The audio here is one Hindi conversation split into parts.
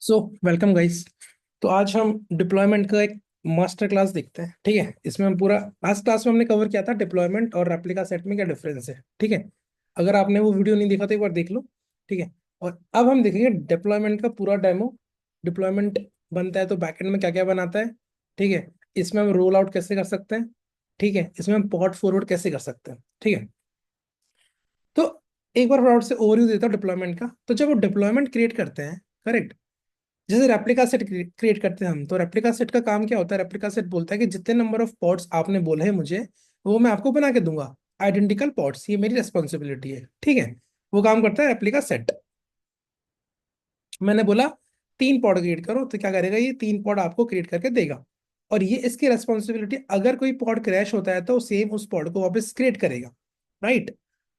So welcome guys. तो आज हम डिप्लॉयमेंट का एक मास्टर क्लास देखते हैं। ठीक है, इसमें हम पूरा लास्ट क्लास में हमने कवर किया था डिप्लॉयमेंट और रेप्लिका सेट में क्या डिफरेंस है। ठीक है, अगर आपने वो वीडियो नहीं देखा तो एक बार देख लो। ठीक है, और अब हम देखेंगे डिप्लॉयमेंट का पूरा डेमो। डिप्लॉयमेंट बनता है तो बैकएंड में क्या क्या बनाता है। ठीक है, इसमें हम रोल आउट कैसे कर सकते हैं। ठीक है, इसमें हम पॉट फॉरवर्ड कैसे कर सकते हैं। ठीक है, तो एक बार फटाफट से ओवरव्यू देता हूँ डिप्लॉयमेंट का। तो जब वो डिप्लॉयमेंट क्रिएट करते हैं, करेक्ट, जैसे रेप्लिका सेट क्रिएट करते हैं हम, तो रेप्लिका सेट का काम क्या होता है। रेप्लिका सेट बोलता है कि जितने नंबर ऑफ पॉड्स आपने बोले हैं मुझे, वो मैं आपको बना के दूंगा। आइडेंटिकल पॉड्स, ये मेरी रेस्पॉन्सिबिलिटी है। ठीक है, वो काम करता है रेप्लिका सेट। मैंने बोला 3 पॉड क्रिएट करो, तो क्या करेगा, ये 3 पॉड आपको क्रिएट करके देगा। और ये इसकी रेस्पॉन्सिबिलिटी, अगर कोई पॉड क्रैश होता है तो सेम उस पॉड को वापस क्रिएट करेगा। राइट।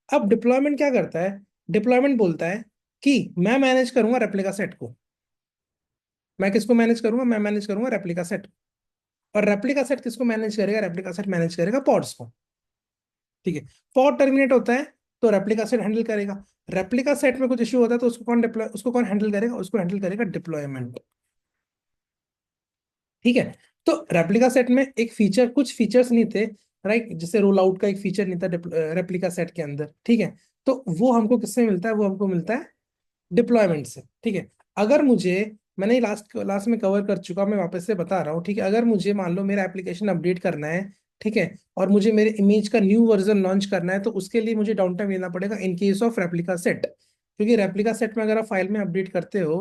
अब डिप्लॉयमेंट क्या करता है। डिप्लॉयमेंट बोलता है कि मैं मैनेज करूंगा रेप्लिका सेट को। मैं किसको मैनेज करूंगा, मैं मैनेज करूंगा रेप्लिका सेट। और रेप्लिका सेट किसको मैनेज करेगा, रेप्लिका सेट मैनेज करेगा पॉड्स को। ठीक है, पॉड टर्मिनेट होता है तो रेप्लिका सेट हैंडल करेगा। रेप्लिका सेट में कुछ इश्यू होता है तो उसको कौन हैंडल करेगा, उसको हैंडल करेगा डिप्लॉयमेंट। ठीक है, तो रेप्लिका सेट में एक फीचर, कुछ फीचर्स नहीं थे। राइट, जैसे रोल आउट का एक फीचर नहीं था रेप्लिका सेट के अंदर। ठीक है, तो वो हमको किससे मिलता है, वो हमको मिलता है डिप्लॉयमेंट से। ठीक है, अगर मुझे, मैंने लास्ट क्लास में कवर कर चुका, मैं वापस से बता रहा हूँ। ठीक है, अगर मुझे मान लो मेरा एप्लीकेशन अपडेट करना है, ठीक है, और मुझे मेरे इमेज का न्यू वर्जन लॉन्च करना है, तो उसके लिए मुझे डाउन टाइम लेना पड़ेगा in case of replica set. क्योंकि रेप्लिका सेट में अगर आप फाइल में अपडेट करते हो,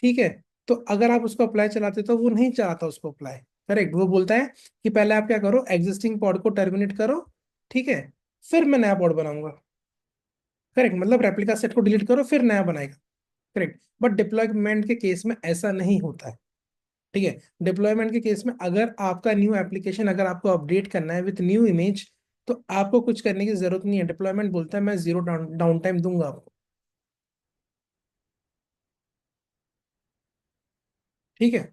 ठीक है, तो अगर आप उसको अप्लाई चलाते हो तो वो नहीं चलाता उसको अप्लाई। करेक्ट, वो बोलता है कि पहले आप क्या करो, एग्जिस्टिंग पॉड को टर्मिनेट करो। ठीक है, फिर मैं नया पॉड बनाऊंगा। करेक्ट, मतलब रेप्लिका सेट को डिलीट करो फिर नया बनाएगा। करेक्ट, बट डिप्लॉयमेंट के केस में ऐसा नहीं होता है। ठीक है, डिप्लॉयमेंट के केस में अगर आपका न्यू एप्लीकेशन, अगर आपको अपडेट करना है विथ न्यू इमेज, तो आपको कुछ करने की जरूरत नहीं है। डिप्लॉयमेंट बोलता है मैं जीरो डाउन टाइम दूंगा आपको। ठीक है,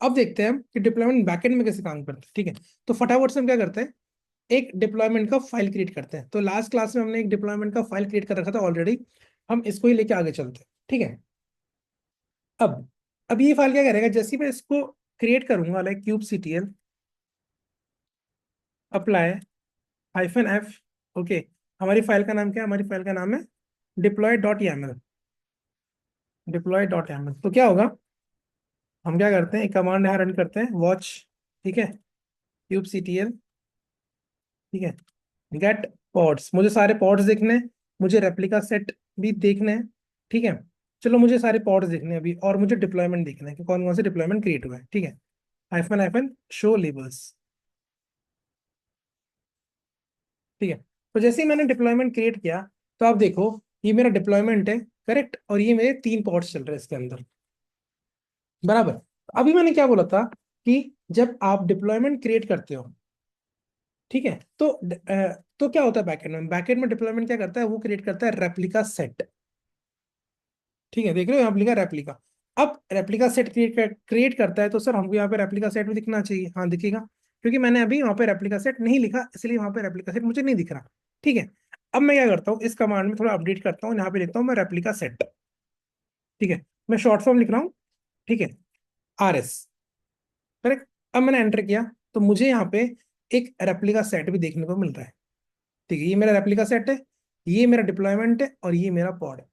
अब देखते हैं कि डिप्लॉयमेंट बैकएंड में कैसे काम करता है। ठीक है, तो फटाफट से हम क्या करते हैं, एक डिप्लॉयमेंट का फाइल क्रिएट करते हैं। तो लास्ट क्लास में हमने एक डिप्लॉयमेंट का फाइल क्रिएट कर रखा था ऑलरेडी। हम इसको ही लेके आगे चलते हैं। ठीक है, अब अब ये फाइल क्या करेगा, जैसे ही मैं इसको क्रिएट करूंगा, like cube CTL apply -f। Okay, हमारी फाइल का नाम क्या है, हमारी फाइल का नाम है deploy.yaml। deploy.yaml, तो क्या होगा, हम क्या करते हैं, एक कमांड यहाँ रन करते हैं, वॉच। ठीक है, क्यूब सीटीएल। ठीक है, गेट पॉड्स, मुझे सारे पॉड्स देखने हैं, मुझे रेप्लिका सेट भी देखने हैं। ठीक है, चलो मुझे सारे पॉड्स देखने हैं अभी, और मुझे डिप्लॉयमेंट देखना है कि कौन कौन से डिप्लॉयमेंट क्रिएट हुआ है। ठीक है, हाइफन हाइफन शो लेबल्स। ठीक है, तो जैसे ही मैंने डिप्लॉयमेंट क्रिएट किया, तो आप देखो, ये मेरा डिप्लॉयमेंट है। करेक्ट, और ये मेरे 3 पॉड्स चल रहे हैं इसके अंदर। बराबर, अभी मैंने क्या बोला था कि जब आप डिप्लॉयमेंट क्रिएट करते हो, ठीक है, तो क्या होता है बैकएंड में, बैकएंड में डिप्लॉयमेंट क्या करता है, वो क्रिएट करता है रेप्लिका सेट। ठीक है, देख रहे हो यहाँ पे लिखा रेप्लिका। अब रेप्लिका सेट क्रिएट करता है, तो सर हमको यहाँ पे रेप्लिका सेट भी दिखना चाहिए। हाँ दिखेगा, क्योंकि मैंने अभी वहाँ पे रेप्लिका सेट नहीं लिखा, इसलिए वहाँ पे रेप्लिका सेट मुझे नहीं दिख रहा। ठीक है, अब मैं क्या करता हूँ, इस कमांड में थोड़ा अपडेट करता हूँ, यहाँ पे लिखता हूँ मैं रेप्लिका सेट। ठीक है, मैं शॉर्ट फॉर्म लिख रहा हूँ। ठीक है, RS। करेक्ट, अब मैंने एंटर किया, तो मुझे यहाँ पे एक रेप्लिका सेट भी देखने को मिल रहा है। ठीक है, ये मेरा रेप्लिका सेट है, ये मेरा डिप्लॉयमेंट है, और ये मेरा पॉड है।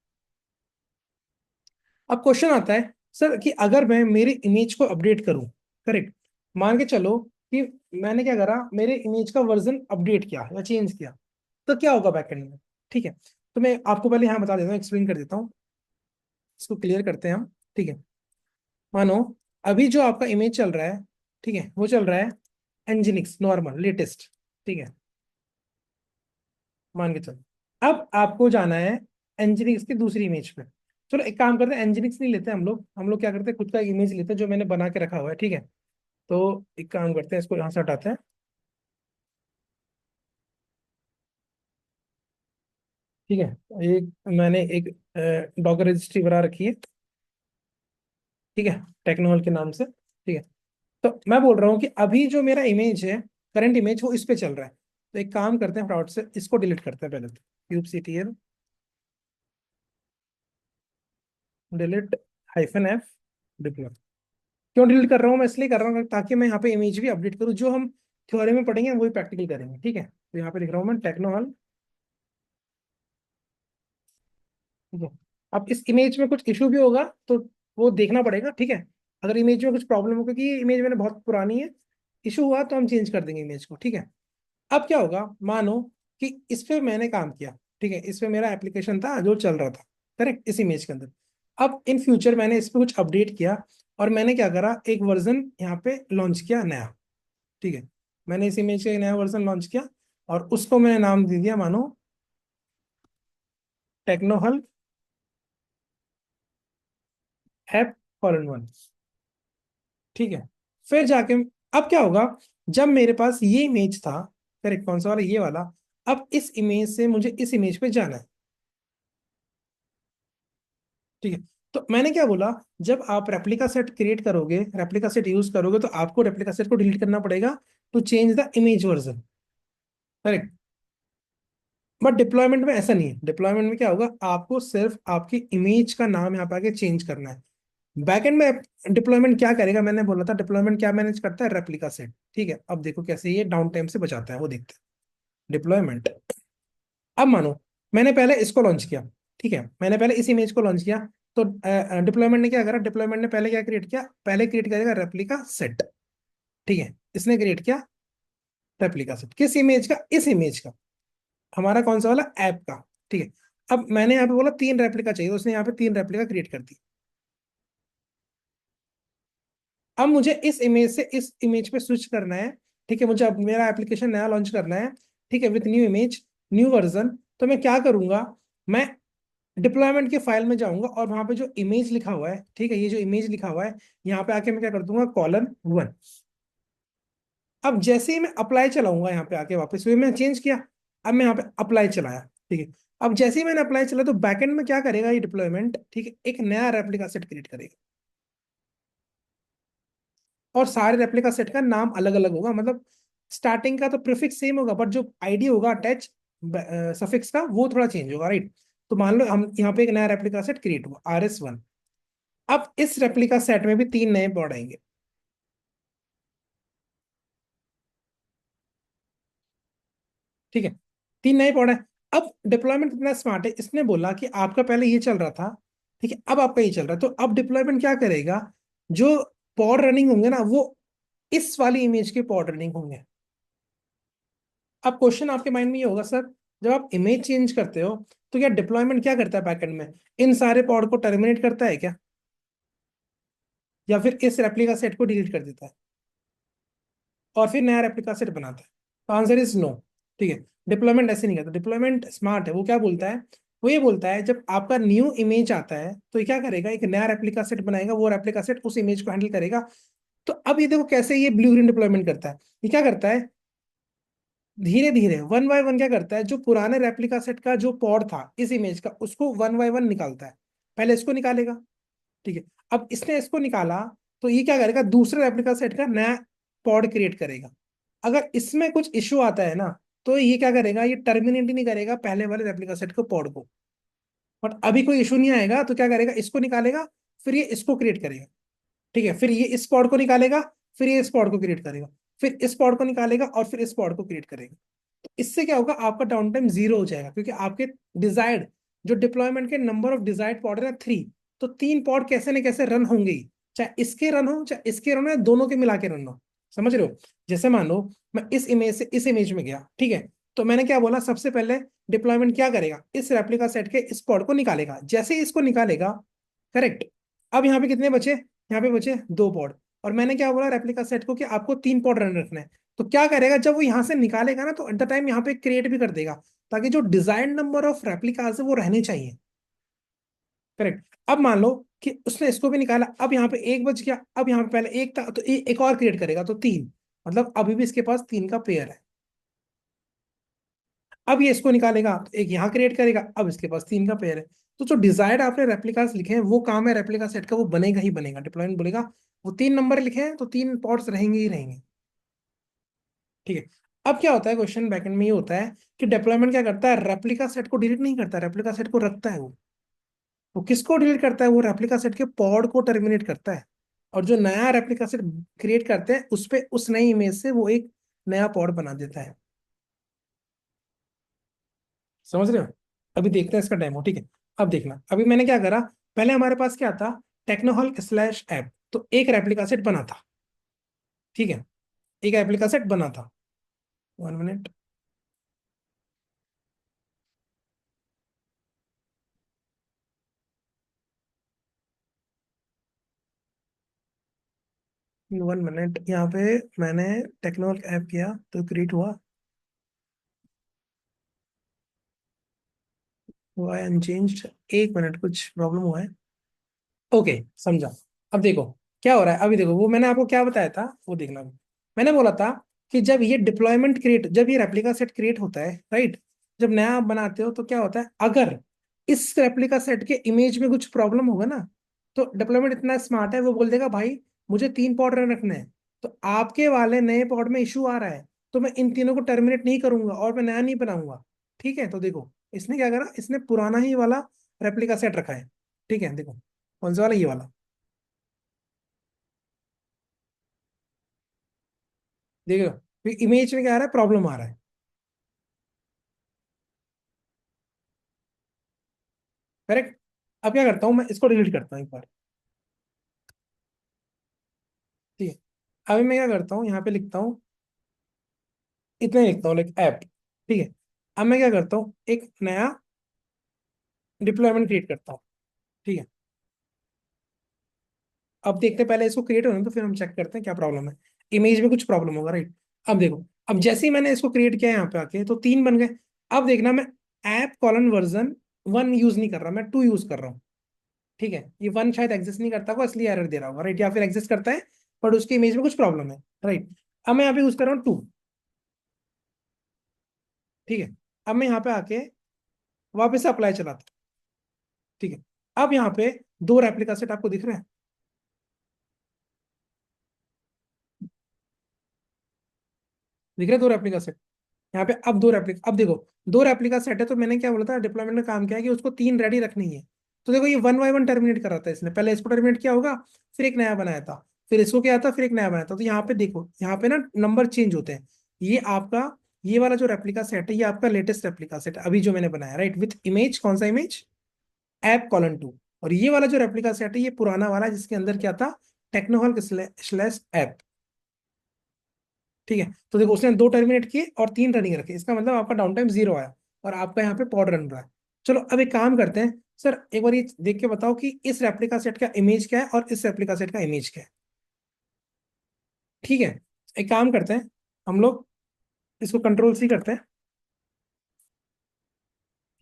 अब क्वेश्चन आता है सर कि अगर मैं मेरी इमेज को अपडेट करूं, करेक्ट, मान के चलो कि मैंने क्या करा, मेरे इमेज का वर्जन अपडेट किया या चेंज किया, तो क्या होगा बैकएंड में। ठीक है, तो मैं आपको पहले यहाँ बता देता हूँ, एक्सप्लेन कर देता हूँ, इसको क्लियर करते हैं हम। ठीक है, मानो अभी जो आपका इमेज चल रहा है, ठीक है, वो चल रहा है एनजिनिक्स नॉर्मल लेटेस्ट। ठीक है, मान के चलो अब आपको जाना है एनजिनिक्स की दूसरी इमेज पे। चलो एक काम करते हैं, एनजिनिक्स नहीं लेते हम लोग क्या करते हैं, खुद का इमेज लेते हैं जो मैंने बना के रखा हुआ है। ठीक है, तो एक काम करते हैं, इसको यहाँ से हटाते हैं। ठीक है, एक मैंने एक डॉकर रजिस्ट्री बना रखी है। ठीक है, टेक्नोल के नाम से। ठीक है, तो मैं बोल रहा हूँ कि अभी जो मेरा इमेज है, करंट इमेज, वो इस पे चल रहा है। तो एक काम करते हैं, फटाफट से इसको डिलीट करते हैं पहले तो, cube CTL delete -f। Deploy. क्यों डिलीट कर रहा हूँ मैं? इसलिए कर रहा हूँ ताकि मैं यहाँ पे इमेज भी अपडेट करूँ, जो हम थ्योरी में पढ़ेंगे वही प्रैक्टिकल करेंगे, ठीक है। तो यहाँ पे लिख रहा हूँ मैं टेक्नो। ठीक है। अब इस इमेज में कुछ इशू भी होगा तो वो देखना पड़ेगा, ठीक है। अगर इमेज में कुछ प्रॉब्लम हो, क्योंकि ये इमेज मैंने बहुत पुरानी है, इशू हुआ तो हम चेंज कर देंगे इमेज को, ठीक है। अब क्या होगा, मानो कि इस पे मैंने काम किया, ठीक है, इस पे मेरा एप्लीकेशन था जो चल रहा था, करेक्ट, इस इमेज के अंदर। अब इन फ्यूचर मैंने इस पे कुछ अपडेट किया और मैंने क्या करा, एक वर्जन यहाँ पे लॉन्च किया नया, ठीक है। मैंने इस इमेज का एक नया वर्जन लॉन्च किया और उसको मैंने नाम दे दिया, मानो टेक्नोहल ऐप फॉर वन, ठीक है। फिर जाके अब क्या होगा, जब मेरे पास ये इमेज था, करेक्ट, कौन सा वाला, ये वाला, अब इस इमेज से मुझे इस इमेज पे जाना है, ठीक है। तो मैंने क्या बोला, जब आप रेप्लिका सेट क्रिएट करोगे, रेप्लिका सेट यूज करोगे, तो आपको रेप्लिका सेट को डिलीट करना पड़ेगा to change the image version, correct. But deployment में ऐसा नहीं है। डिप्लॉयमेंट में क्या होगा, आपको सिर्फ आपकी इमेज का नाम यहाँ पे आके चेंज करना है। बैकएंड में डिप्लॉयमेंट क्या करेगा, मैंने बोला था डिप्लॉयमेंट क्या मैनेज करता है, रेप्लिका सेट, ठीक है। अब देखो कैसे ये डाउन टाइम से बचाता है, वो देखते हैं। डिप्लॉयमेंट, अब मानो मैंने पहले इसको लॉन्च किया, ठीक है, मैंने पहले इस इमेज को लॉन्च किया, तो डिप्लॉयमेंट ने क्या करा, डिप्लॉयमेंट ने पहले क्या क्रिएट किया, पहले क्रिएट करेगा रेप्लिका सेट, ठीक है। इसने क्रिएट किया रेप्लिका सेट, किस इमेज का, इस इमेज का, हमारा कौन सा वाला, ऐप का, ठीक है। अब मैंने यहाँ पे बोला 3 रेप्लिका चाहिए, तो उसने यहाँ पे 3 रेप्लिका क्रिएट कर दी। अब मुझे इस इमेज से इस इमेज पे स्विच करना है, ठीक है, मुझे अब मेरा एप्लीकेशन नया लॉन्च करना है, ठीक है, with new image, new version. तो मैं क्या करूंगा, मैं डिप्लॉयमेंट के फाइल में जाऊंगा और वहां पे जो इमेज लिखा हुआ है, ठीक है, ये जो इमेज लिखा हुआ है, यहाँ पे आके मैं क्या कर दूंगा, कॉलन 1। अब जैसे ही मैं अप्लाई चलाऊंगा, यहाँ पे आके वापस हुए मैं चेंज किया, अब मैं यहाँ पे अप्लाई चलाया, ठीक है। अब जैसे ही मैंने अप्लाई चला, तो बैकएंड में क्या करेगा ये डिप्लॉयमेंट, ठीक है, एक नया रेप्लिका सेट क्रिएट करेगा। और सारे रेप्लिका सेट का नाम अलग अलग होगा, मतलब स्टार्टिंग का तो प्रीफिक्स सेम होगा, बट जो आईडी होगा अटैच सफिक्स का, वो थोड़ा चेंज होगा, राइट। तो मान लो हम यहाँ पे एक नया रेप्लिका सेट क्रिएट हुआ, RS1। अब इस रेप्लिका सेट में भी 3 नए पॉड आएंगे, ठीक है, 3 नए पॉड है। अब डिप्लॉयमेंट इतना स्मार्ट है, इसने बोला कि आपका पहले ये चल रहा था, ठीक है, अब आपका ये चल रहा है, तो अब डिप्लॉयमेंट क्या करेगा, जो पॉड रनिंग होंगे ना, वो इस वाली इमेज के पॉड रनिंग होंगे। अब क्वेश्चन आपके माइंड में ये होगा, सर जब आप इमेज चेंज करते हो, तो क्या डिप्लॉयमेंट क्या करता है बैकएंड में, इन सारे पॉड को टर्मिनेट करता है क्या, या फिर इस रेप्लिका सेट को डिलीट कर देता है और फिर नया रेप्लिका सेट बनाता है? तो आंसर इज नो, ठीक है। डिप्लॉयमेंट ऐसे नहीं करता, डिप्लॉयमेंट स्मार्ट है। वो क्या बोलता है, वो ये बोलता है जब आपका न्यू इमेज आता है, तो ये क्या करेगा, एक नया रेप्लिका सेट बनाएगा, वो रेप्लिका सेट उस इमेज को हैंडल करेगा। तो अब ये देखो कैसे ये ब्लू ग्रीन डिप्लॉयमेंट करता है। ये क्या करता है, धीरे धीरे वन बाय वन क्या करता है, जो पुराने रेप्लिका सेट का जो पॉड था इस इमेज का, उसको वन बाय वन निकालता है। पहले इसको निकालेगा, ठीक है। अब इसने इसको निकाला, तो ये क्या करेगा, दूसरे रेप्लिका सेट का नया पॉड क्रिएट करेगा। अगर इसमें कुछ इश्यू आता है ना, तो ये क्या करेगा, ये टर्मिनेट ही नहीं करेगा पहले वाले रेप्लिका सेट को, पॉड को। बट अभी कोई इशू नहीं आएगा, तो क्या करेगा, इसको निकालेगा, फिर ये इसको क्रिएट करेगा, ठीक है, फिर ये इस पॉड को निकालेगा, फिर ये इस पॉड को क्रिएट करेगा, फिर इस पॉड को निकालेगा और फिर इस पॉड को क्रिएट करेगा। तो इससे क्या होगा, आपका डाउन टाइम 0 हो जाएगा, क्योंकि आपके डिजायर्ड, जो डिप्लॉयमेंट के नंबर ऑफ डिजायर्ड पॉड है ना 3, तो 3 पॉड कैसे न कैसे रन होंगे ही। चाहे इसके रन हो, चाहे इसके रन हो, या दोनों के मिला के रन हो। समझ रहे हो? जैसे मान लो मैं इस इमेज से इस इमेज में गया, ठीक है, तो मैंने क्या बोला, सबसे पहले डिप्लॉयमेंट क्या करेगा, इस रेप्लिका सेट के इस पॉड को निकालेगा। जैसे ही इसको निकालेगा, करेक्ट, अब यहाँ पे कितने बचे, यहाँ पे बचे 2 पॉड। और मैंने क्या बोला रेप्लिका सेट को कि आपको 3 पॉड रन रखना है। तो क्या करेगा, जब वो यहाँ से निकालेगा ना, तो एट द टाइम यहाँ पे क्रिएट भी कर देगा, ताकि जो डिजाइन नंबर ऑफ रेप्लिकास है वो रहने चाहिए, करेक्ट। अब मान लो कि उसने इसको भी निकाला, अब यहाँ पे 1 बच गया, अब यहाँ पे पहले 1 था, तो एक और क्रिएट करेगा, तो 3, मतलब अभी भी इसके पास 3 का पेयर है। अब ये इसको निकालेगा, तो एक यहाँ क्रिएट करेगा, अब इसके पास 3 का पेयर है। तो जो डिजायर्ड आपने रेप्लिकास लिखे हैं, वो काम है रेप्लिका सेट का, वो बनेगा ही बनेगा। डिप्लॉयमेंट बोलेगा वो 3 नंबर लिखे हैं, तो 3 पॉड्स रहेंगे ही रहेंगे, ठीक है। अब क्या होता है, क्वेश्चन बैकएंड में ये होता है कि डिप्लॉयमेंट क्या करता है, रेप्लिका सेट को डिलीट नहीं करता, रेप्लिका सेट को रखता है। वो किसको डिलीट करता है, वो रेप्लिका सेट के पॉड को टर्मिनेट करता है। और जो नया रेप्लिका सेट क्रिएट करते हैं उस पे उस नई इमेज से वो एक नया पॉड बना देता है। समझ रहे हो? अभी देखते हैं इसका डेमो, ठीक है। अब देखना, अभी मैंने क्या करा, पहले हमारे पास क्या था, टेक्नोहॉल स्लैश ऐप, तो एक रेप्लिका सेट बना था, ठीक है, एक रेप्लिका सेट बना था। 1 मिनट, 1 मिनट, यहाँ पे मैंने टेक्नोहॉल ऐप किया तो क्रिएट हुआ, हुआ है अनचेंज्ड। 1 मिनट, कुछ प्रॉब्लम हुआ है। ओके, समझा। अब देखो क्या हो रहा है, अभी देखो वो मैंने आपको क्या बताया था वो देखना अभी। मैंने बोला था कि जब ये डिप्लॉयमेंट क्रिएट, जब ये रेप्लिका सेट क्रिएट होता है, राइट, जब नया आप बनाते हो तो क्या होता है, अगर इस रेप्लिका सेट के इमेज में कुछ प्रॉब्लम होगा ना, तो डिप्लॉयमेंट इतना स्मार्ट है, वो बोल देगा भाई मुझे 3 पॉड रखने हैं, तो आपके वाले नए पॉड में इशू आ रहा है, तो मैं इन तीनों को टर्मिनेट नहीं करूंगा और मैं नया नहीं बनाऊंगा। ठीक है, तो देखो इसने क्या करा, इसने पुराना ही वाला रेप्लिका सेट रखा है। ठीक है, देखो कौन सा वाला, ये वाला, देखो इमेज में क्या आ रहा है, प्रॉब्लम आ रहा है। करेक्ट। अब क्या करता हूँ, मैं इसको डिलीट करता हूँ एक बार। ठीक है, अभी मैं क्या करता हूँ, यहाँ पे लिखता हूँ, इतना ही लिखता हूँ लाइक ऐप। ठीक है, अब मैं क्या करता हूँ, एक नया डिप्लॉयमेंट क्रिएट करता हूँ। ठीक है, अब देखते हैं, पहले इसको क्रिएट होने तो फिर हम चेक करते हैं क्या प्रॉब्लम है। इमेज में कुछ प्रॉब्लम होगा, राइट। अब देखो, अब जैसे ही मैंने इसको क्रिएट किया यहाँ पे आके तो 3 बन गए। अब देखना, मैं ऐप कॉलन वर्जन 1 यूज नहीं कर रहा, मैं 2 यूज कर रहा हूँ। ठीक है, ये 1 शायद एग्जिस्ट नहीं करता होगा इसलिए एरर दे रहा होगा, राइट, या फिर एग्जिस्ट करता है बट उसकी इमेज में कुछ प्रॉब्लम है, राइट। अब मैं यहाँ पे यूज कर रहा हूँ 2। ठीक है, अब मैं यहाँ पे आके वापस से अप्लाई चलाता हूँ। ठीक है, अब यहाँ पे 2 रेप्लिका सेट आपको दिख रहे हैं, दिख रहे हैं 2 रेप्लिका सेट। यहाँ पे अब 2 रेप्लिका, अब देखो 2 रेप्लिका सेट है, तो मैंने क्या बोला था, डिप्लॉयमेंट में काम किया है कि उसको 3 रेडी रखनी है। तो देखो ये 1 बाय 1 टर्मिनेट कर रहा था इसने, पहले इसको टर्मिनेट किया होगा, फिर एक नया बनाया था, फिर इसको क्या था, फिर एक नया बनाया था। तो यहाँ पे देखो, यहाँ पे ना नंबर चेंज होते हैं। ये आपका, ये वाला जो रेप्लिका सेट है, ये आपका लेटेस्ट रेप्लिका सेट है अभी जो मैंने बनाया, राइट, विथ इमेज, कौन सा इमेज, ऐप कॉलन 2। और ये वाला जो रेप्लिका सेट है ये पुराना वाला है, जिसके अंदर क्या था, टेक्नोहॉल स्लैश ऐप। ठीक है, तो देखो उसने 2 टर्मिनेट किए और 3 रनिंग रखे, इसका मतलब आपका डाउन टाइम 0 आया और आपका यहाँ पे पॉड रन रहा है। चलो अब एक काम करते हैं, सर एक बार ये देख के बताओ कि इस रेप्लिका सेट का इमेज क्या है और इस रेप्लिका सेट का इमेज क्या है। ठीक है, एक काम करते हैं, हम लोग इसको कंट्रोल C करते हैं,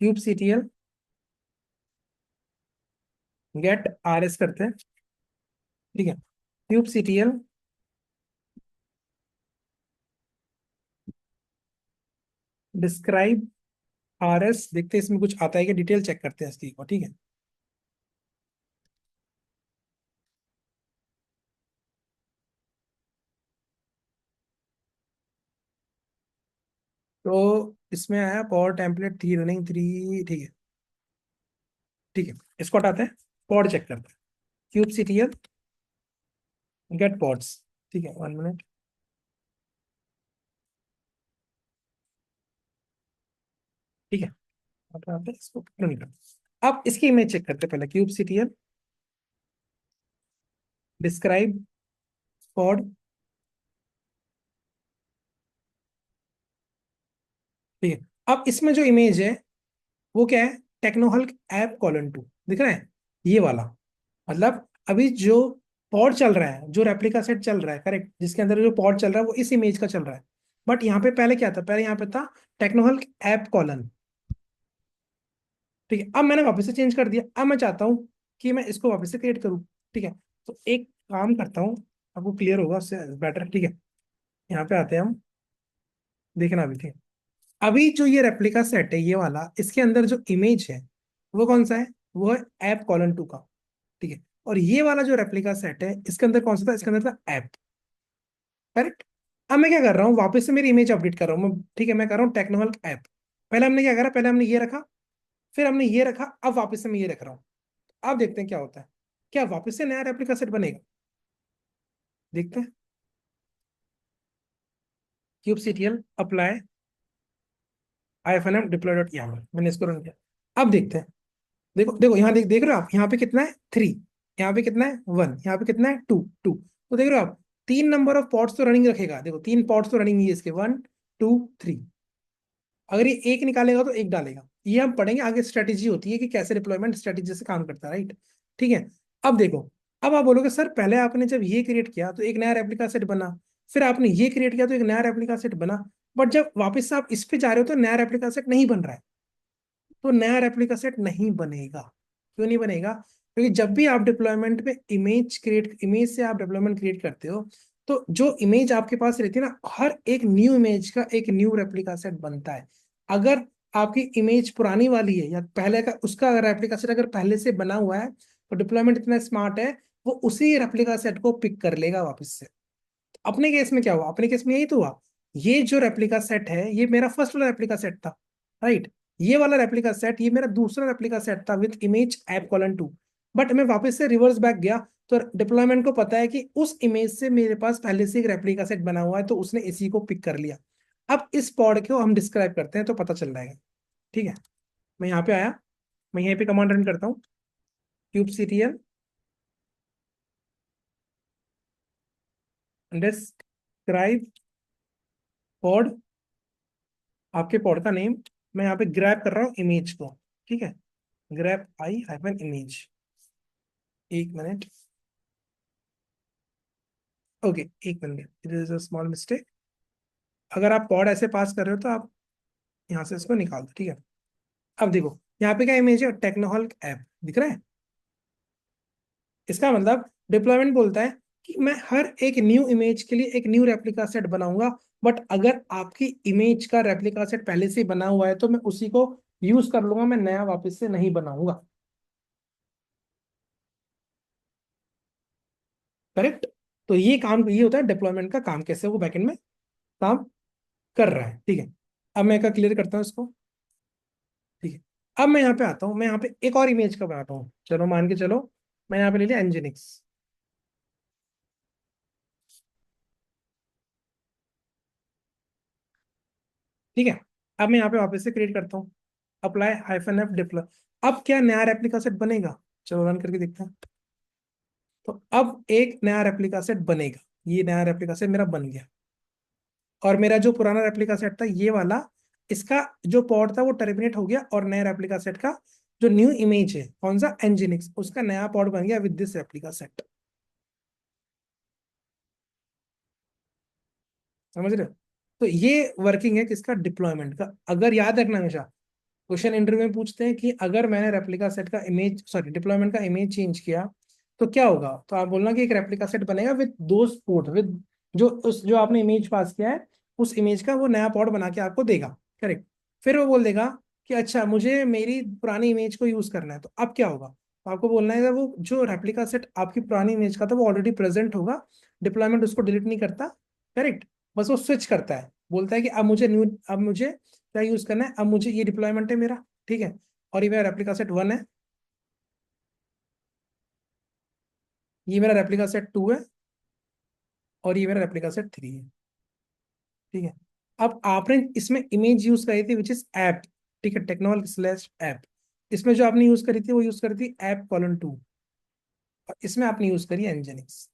क्यूब CTL गेट RS करते हैं। ठीक है, क्यूब CTL डिस्क्राइब RS, देखते हैं इसमें कुछ आता है कि, डिटेल चेक करते हैं इसकी को। ठीक है, तो इसमें आया पॉड टेम्पलेट 3 रनिंग 3। ठीक है, ठीक है, इसको हटाते हैं, पॉड चेक करते हैं, क्यूब CTL गेट पॉड्स। ठीक है, 1 मिनट, ठीक है, अब यहाँ पे इसको रन करते हैं। अब इसकी इमेज चेक करते हैं, पहले क्यूब CTL डिस्क्राइब पॉड। ठीक है, अब इसमें जो इमेज है वो क्या है, टेक्नोहल्क ऐप कॉलन 2, दिख रहा है ये वाला। मतलब अभी जो पॉड चल रहा है, जो रेप्लिका सेट चल रहा है, करेक्ट, जिसके अंदर जो पॉड चल रहा है वो इस इमेज का चल रहा है। बट यहाँ पे पहले क्या था, पहले यहाँ पे था टेक्नोहल्क ऐप कॉलन। ठीक है, अब मैंने वापस से चेंज कर दिया, अब मैं चाहता हूँ कि मैं इसको वापस से क्रिएट करूँ। ठीक है, तो एक काम करता हूँ, आपको क्लियर होगा उससे बेटर। ठीक है, यहाँ पे आते हैं हम, देखना अभी। ठीक है, अभी जो ये रेप्लिका सेट है ये वाला, इसके अंदर जो इमेज है वो कौन सा है, वो है ऐप कॉलन 2 का। ठीक है, और ये वाला जो रेप्लिका सेट है इसके अंदर कौन सा था, इसके अंदर था ऐप। करेक्ट। अब मैं क्या कर रहा हूँ, वापस से मेरी इमेज अपडेट कर रहा हूँ मैं। ठीक है, मैं कर रहा हूँ टेक्नोहल्क ऐप। पहले हमने क्या करा, पहले हमने ये रखा, फिर हमने ये रखा, अब वापस से मैं ये रख रहा हूँ। अब देखते हैं क्या होता है, क्या वापस से नया रेप्लिका सेट बनेगा। देखते हैं, kubectl apply ifnm deploy dot YAML, मैंने इसको रन किया। अब देखते हैं, देखो देखो यहाँ देख रहे हो आप, यहाँ पे कितना है 3, यहाँ पे कितना है 1, यहाँ पे कितना है 2 2। तो देख रहे हो आप, 3 नंबर ऑफ पॉड्स तो रनिंग रखेगा, देखो 3 पॉड्स तो रनिंग ही है इसके, 1 2 3। अगर ये एक निकालेगा तो एक डालेगा। ये हम पढ़ेंगे आगे, स्ट्रेटेजी होती है कि कैसे डिप्लॉयमेंट स्ट्रेटेजी से काम करता है, राइट। ठीक है। अब देखो, अब आप बोलोगे सर पहले आपने जब ये क्रिएट किया तो एक नया रेप्लिका सेट बना, फिर आपने ये क्रिएट किया तो एक नया रेप्लिका सेट बना, बट जब वापस से आप इस पे जा रहे हो तो नया रेप्लिका सेट नहीं बन रहा है। तो नया रेप्लिका सेट नहीं बनेगा। क्यों नहीं बनेगा? क्योंकि जब भी आप डिप्लॉयमेंट में इमेज से आप डिप्लॉयमेंट क्रिएट करते हो, तो जो इमेज आपके पास रहती है ना, हर एक न्यू इमेज का एक न्यू रेप्लिका सेट बनता है। अगर आपकी इमेज पुरानी वाली है या पहले का, उसका अगर रेप्लिका सेट अगर पहले से बना हुआ है, तो डिप्लॉयमेंट इतना स्मार्ट है, वो उसी रेप्लिका सेट को पिक कर लेगा वापस से। अपने केस में क्या हुआ, अपने केस में यही तो हुआ। ये जो रेप्लिका सेट है, ये मेरा फर्स्ट वाला रेप्लिका सेट था, राइट। ये वाला रेप्लिका सेट, ये मेरा दूसरा रेप्लिका सेट था with image app colon 2। But मैं वापस से रिवर्स बैक गया, तो डिप्लॉयमेंट को पता है कि उस इमेज से मेरे पास पहले से एक रेप्लिका सेट बना हुआ है, तो उसने इसी को पिक कर लिया। अब इस पॉड को हम डिस्क्राइब करते हैं तो पता चल जाएगा। ठीक है, मैं यहाँ पे आया, मैं यहीं पे कमांड रन करता हूँ, kubectl डिस्क्राइब पॉड, आपके पॉड का नेम। मैं यहाँ पे ग्रैब कर रहा हूँ इमेज को, ठीक है, ग्रैब आई हाइफन इमेज। एक मिनट, ओके, एक minute, it is a small mistake. अगर आप पॉड ऐसे पास कर रहे हो तो आप यहाँ से इसको निकाल दो, ठीक है। अब देखो यहाँ पे क्या इमेज है, टेक्नोहॉल्क ऐप दिख रहा है। इसका मतलब डिप्लॉयमेंट बोलता है कि मैं हर एक न्यू इमेज के लिए एक न्यू रेप्लिका सेट बनाऊंगा, बट अगर आपकी इमेज का रेप्लिका सेट पहले से बना हुआ है तो मैं उसी को यूज कर लूंगा, मैं नया वापस से नहीं बनाऊंगा। करेक्ट। तो ये काम, ये होता है डिप्लॉयमेंट का काम, कैसे वो बैकएंड में काम कर रहा है, ठीक है। अब मैं क्या क्लियर करता हूँ इसको, ठीक है। अब मैं यहाँ पे आता हूँ, मैं यहाँ पे एक और इमेज का बनाता हूँ, चलो मान के चलो, मैं यहाँ पे ले लिया एनजिनिक्स। ठीक है। अब मैं यहाँ पे वापस से क्रिएट करता हूँ, अप्लाई हाइफन एफ डिप्लॉय। अब क्या नया रेप्लिका सेट बनेगा, चलो रन करके देखते हैं। तो अब एक नया रेप्लिका सेट बनेगा, ये नया रेप्लिका सेट मेरा बन गया। और मेरा जो पुराना रेप्लिका सेट था ये वाला, इसका जो पॉड था वो टर्मिनेट हो गया, और नया रेप्लिका सेट का जो न्यू इमेज है कौन सा, एनजिनिक्स, उसका नया पॉड बन गया विद दिस रेप्लिका सेट। समझ रहे हो? तो ये वर्किंग है किसका, डिप्लॉयमेंट का। अगर याद रखना हमेशा, क्वेश्चन इंटरव्यू में पूछते हैं कि अगर मैंने रेप्लिका सेट का इमेज, सॉरी डिप्लॉयमेंट का इमेज चेंज किया तो क्या होगा, तो आप बोलना कि एक रेप्लिका सेट बनेगा विद दोस पोर्ट, विद जो उस जो आपने इमेज पास किया है उस इमेज का वो नया पॉड बना के आपको देगा। करेक्ट। फिर वो बोल देगा कि अच्छा मुझे मेरी पुरानी इमेज को यूज करना है, तो अब क्या होगा, तो आपको बोलना है कि वो जो रेप्लिका सेट आपकी पुरानी इमेज का था वो ऑलरेडी प्रेजेंट होगा, डिप्लॉयमेंट उसको डिलीट नहीं करता। करेक्ट। बस वो स्विच करता है, बोलता है कि अब मुझे क्या यूज करना है, अब मुझे ये डिप्लॉयमेंट है मेरा, ठीक है, और ये मेरा रेप्लिका सेट 1 है, ये मेरा रेप्लिका सेट 2 है, और ये मेरा रेप्लिका सेट 3 है। ठीक है। अब आपने इसमें इमेज यूज करी थी विच इज ऐप, ठीक है, टेक्नोलॉजी स्लैश ऐप। इसमें जो आपने यूज करी थी वो यूज करी थी ऐप कॉलन 2, और इसमें आपने यूज करी है एनजिनिक्स।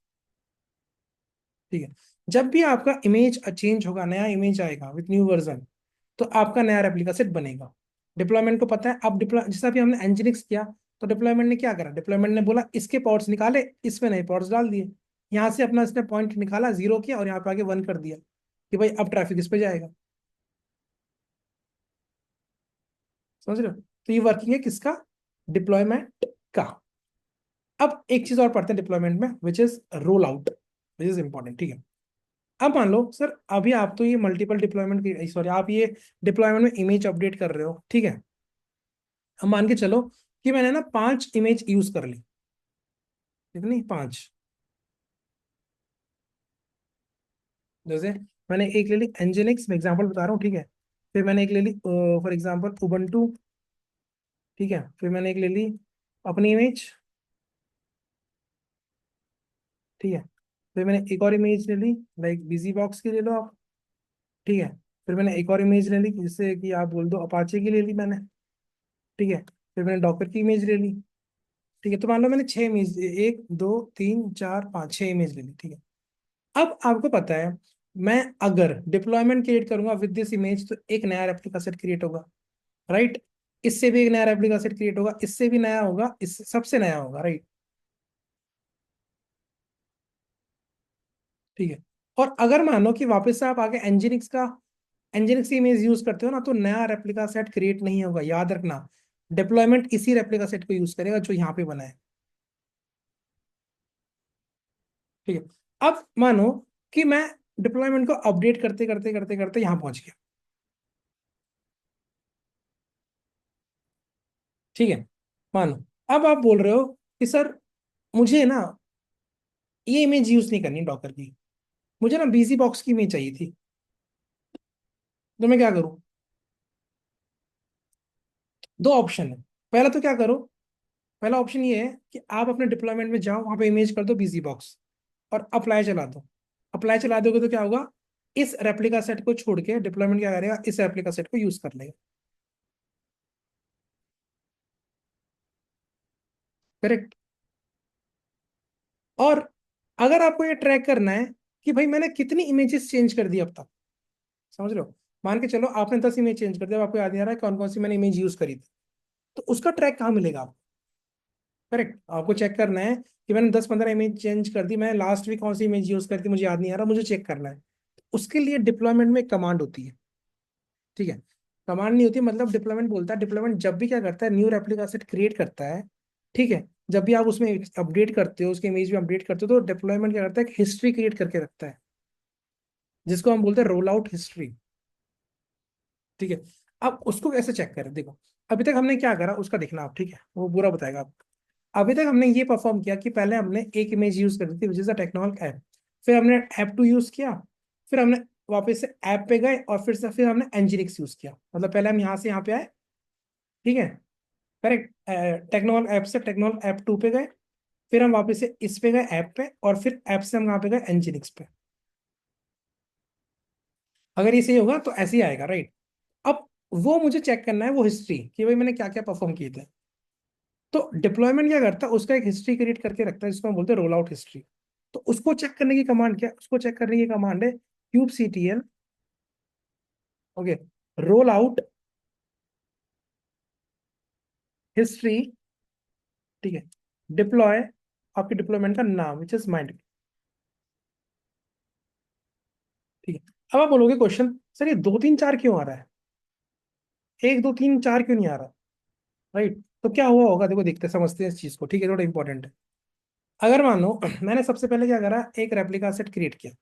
ठीक है। जब भी आपका इमेज चेंज होगा, नया इमेज आएगा विथ न्यू वर्जन, तो आपका नया रेप्लिका सेट बनेगा। डिप्लॉयमेंट को पता है, अब डिप्लॉय जैसा भी हमने एनजिनिक्स किया, तो डिप्लॉयमेंट ने क्या करा, डिप्लॉयमेंट ने बोला इसके पॉड्स निकाले, इसमें नए पॉड्स डाल दिए, यहाँ से अपना इसने पॉइंट निकाला 0 किया, और यहाँ पे आगे 1 कर दिया कि भाई अब ट्रैफिक इस पे जाएगा। समझ रहे हो? तो ये वर्किंग है किसका, डिप्लॉयमेंट का। अब एक चीज और पढ़ते हैं डिप्लॉयमेंट में, which is roll out, which is important, ठीक है। अब मान लो सर अभी आप तो ये मल्टीपल डिप्लॉयमेंट की, सॉरी आप ये डिप्लॉयमेंट में इमेज अपडेट कर रहे हो, ठीक है। अब मान के चलो कि मैंने ना 5 इमेज यूज कर ली, कितनी, 5। जैसे मैंने एक ले ली एनजिनिक्स, मैं एग्जांपल बता रहा हूँ, ठीक है। फिर मैंने एक ले ली फॉर एग्जांपल उबंटू, ठीक है। फिर मैंने एक ले ली अपनी इमेज, ठीक है। फिर मैंने एक और इमेज ले ली, लाइक बिजी बॉक्स की ले लो आप, ठीक है। फिर मैंने एक और इमेज ले ली, जिससे कि आप बोल दो अपाचे की ले ली मैंने, ठीक है। फिर मैंने डॉकर की इमेज ले ली, ठीक है। तो मान लो मैंने 6 इमेज, 1 2 3 4 5 6 इमेज ले ली, ठीक है। अब आपको पता है, मैं अगर डिप्लॉयमेंट क्रिएट करूंगा विद दिस इमेज, तो एक नया रेप्लिका सेट क्रिएट होगा, राइट। इससे भी एक नया रेप्लिका सेट क्रिएट होगा, इससे भी नया होगा, इससे सबसे नया होगा, राइट। ठीक है। और अगर मानो कि वापस से आप आगे एनजिनिक्स की इमेज यूज करते हो ना, तो नया रेप्लिका सेट क्रिएट नहीं होगा, याद रखना। डिप्लॉयमेंट इसी रेप्लिका सेट को यूज करेगा जो यहाँ पे बना है, ठीक है। अब मानो कि मैं डिप्लॉयमेंट को अपडेट करते करते करते करते यहाँ पहुंच गया, ठीक है। मानो अब आप बोल रहे हो कि सर मुझे ना ये इमेज यूज नहीं करनी डॉकर की, मुझे ना बीजी बॉक्स की इमेज चाहिए थी, तो मैं क्या करूं? दो ऑप्शन है। पहला तो क्या करो, पहला ऑप्शन ये है कि आप अपने डिप्लॉयमेंट में जाओ, वहां पे इमेज कर दो बिजी बॉक्स, और अप्लाई चला दो। अप्लाई चला दोगे तो क्या होगा, इस रेप्लिका सेट को छोड़ के डिप्लॉयमेंट क्या करेगा, इस रेप्लिका सेट को यूज कर लेगा, करेक्ट। और अगर आपको ये ट्रैक करना है कि भाई मैंने कितनी इमेजेस चेंज कर दी अब तक, समझ रहे हो, मान के चलो आपने 10 इमेज चेंज कर दिया, अब आपको याद नहीं आ रहा है कौन कौन सी मैंने इमेज यूज करी थी, तो उसका ट्रैक कहाँ मिलेगा आपको? करेक्ट, आपको चेक करना है कि मैंने 10 15 इमेज चेंज कर दी, मैं लास्ट वीक कौन सी इमेज यूज करती मुझे याद नहीं आ रहा, मुझे चेक करना है। उसके लिए डिप्लॉयमेंट में कमांड होती है, ठीक है। कमांड नहीं होती, मतलब डिप्लॉयमेंट बोलता है, डिप्लॉयमेंट जब भी क्या करता है, न्यू रेप्लिका सेट क्रिएट करता है, ठीक है। जब भी आप उसमें अपडेट करते हो, उसके इमेज में अपडेट करते हो, तो डिप्लॉयमेंट क्या करता है, हिस्ट्री क्रिएट करके रखता है, जिसको हम बोलते हैं रोल आउट हिस्ट्री, ठीक है। अब उसको कैसे चेक करें, देखो अभी तक हमने क्या करा उसका देखना आप, ठीक है, वो पूरा बताएगा आप। अभी तक हमने ये परफॉर्म किया कि पहले हमने एक इमेज यूज कर दी थी, which is a technology app. फिर हमने ऐप टू यूज किया, फिर हमने वापस से ऐप पे गए, और फिर हमने एनजीनिक्स यूज किया, मतलब पहले हम यहाँ से यहाँ पे आए, ठीक है, करेक्ट। टेक्नोल ऐप से टेक्नोल ऐप टू पे गए, फिर हम वापस से इस पे गए ऐप पे, और फिर ऐप से हम कहाँ पे गए, एनजीनिक्स पे। अगर ये सही होगा तो ऐसे ही आएगा, राइट। अब वो मुझे चेक करना है, वो हिस्ट्री कि भाई मैंने क्या क्या परफॉर्म किए थे। तो डिप्लॉयमेंट क्या करता है, उसका एक हिस्ट्री क्रिएट करके रखता है, जिसको हम बोलते हैं रोल आउट हिस्ट्री। तो उसको चेक करने की कमांड क्या, उसको चेक करने की कमांड है kubectl, okay, roll out history, ठीक है, डिप्लॉय, आपके डिप्लॉयमेंट का नाम विच इज माइंड, ठीक है। अब आप बोलोगे क्वेश्चन, सर ये 2 3 4 क्यों आ रहा है, 1 2 3 4 क्यों नहीं आ रहा, राइट। तो क्या हुआ होगा, देखो देखते समझते हैं इस चीज को, ठीक है, थोड़ा इंपॉर्टेंट है। अगर मान लो मैंने सबसे पहले क्या करा, एक रेप्लिका सेट क्रिएट किया,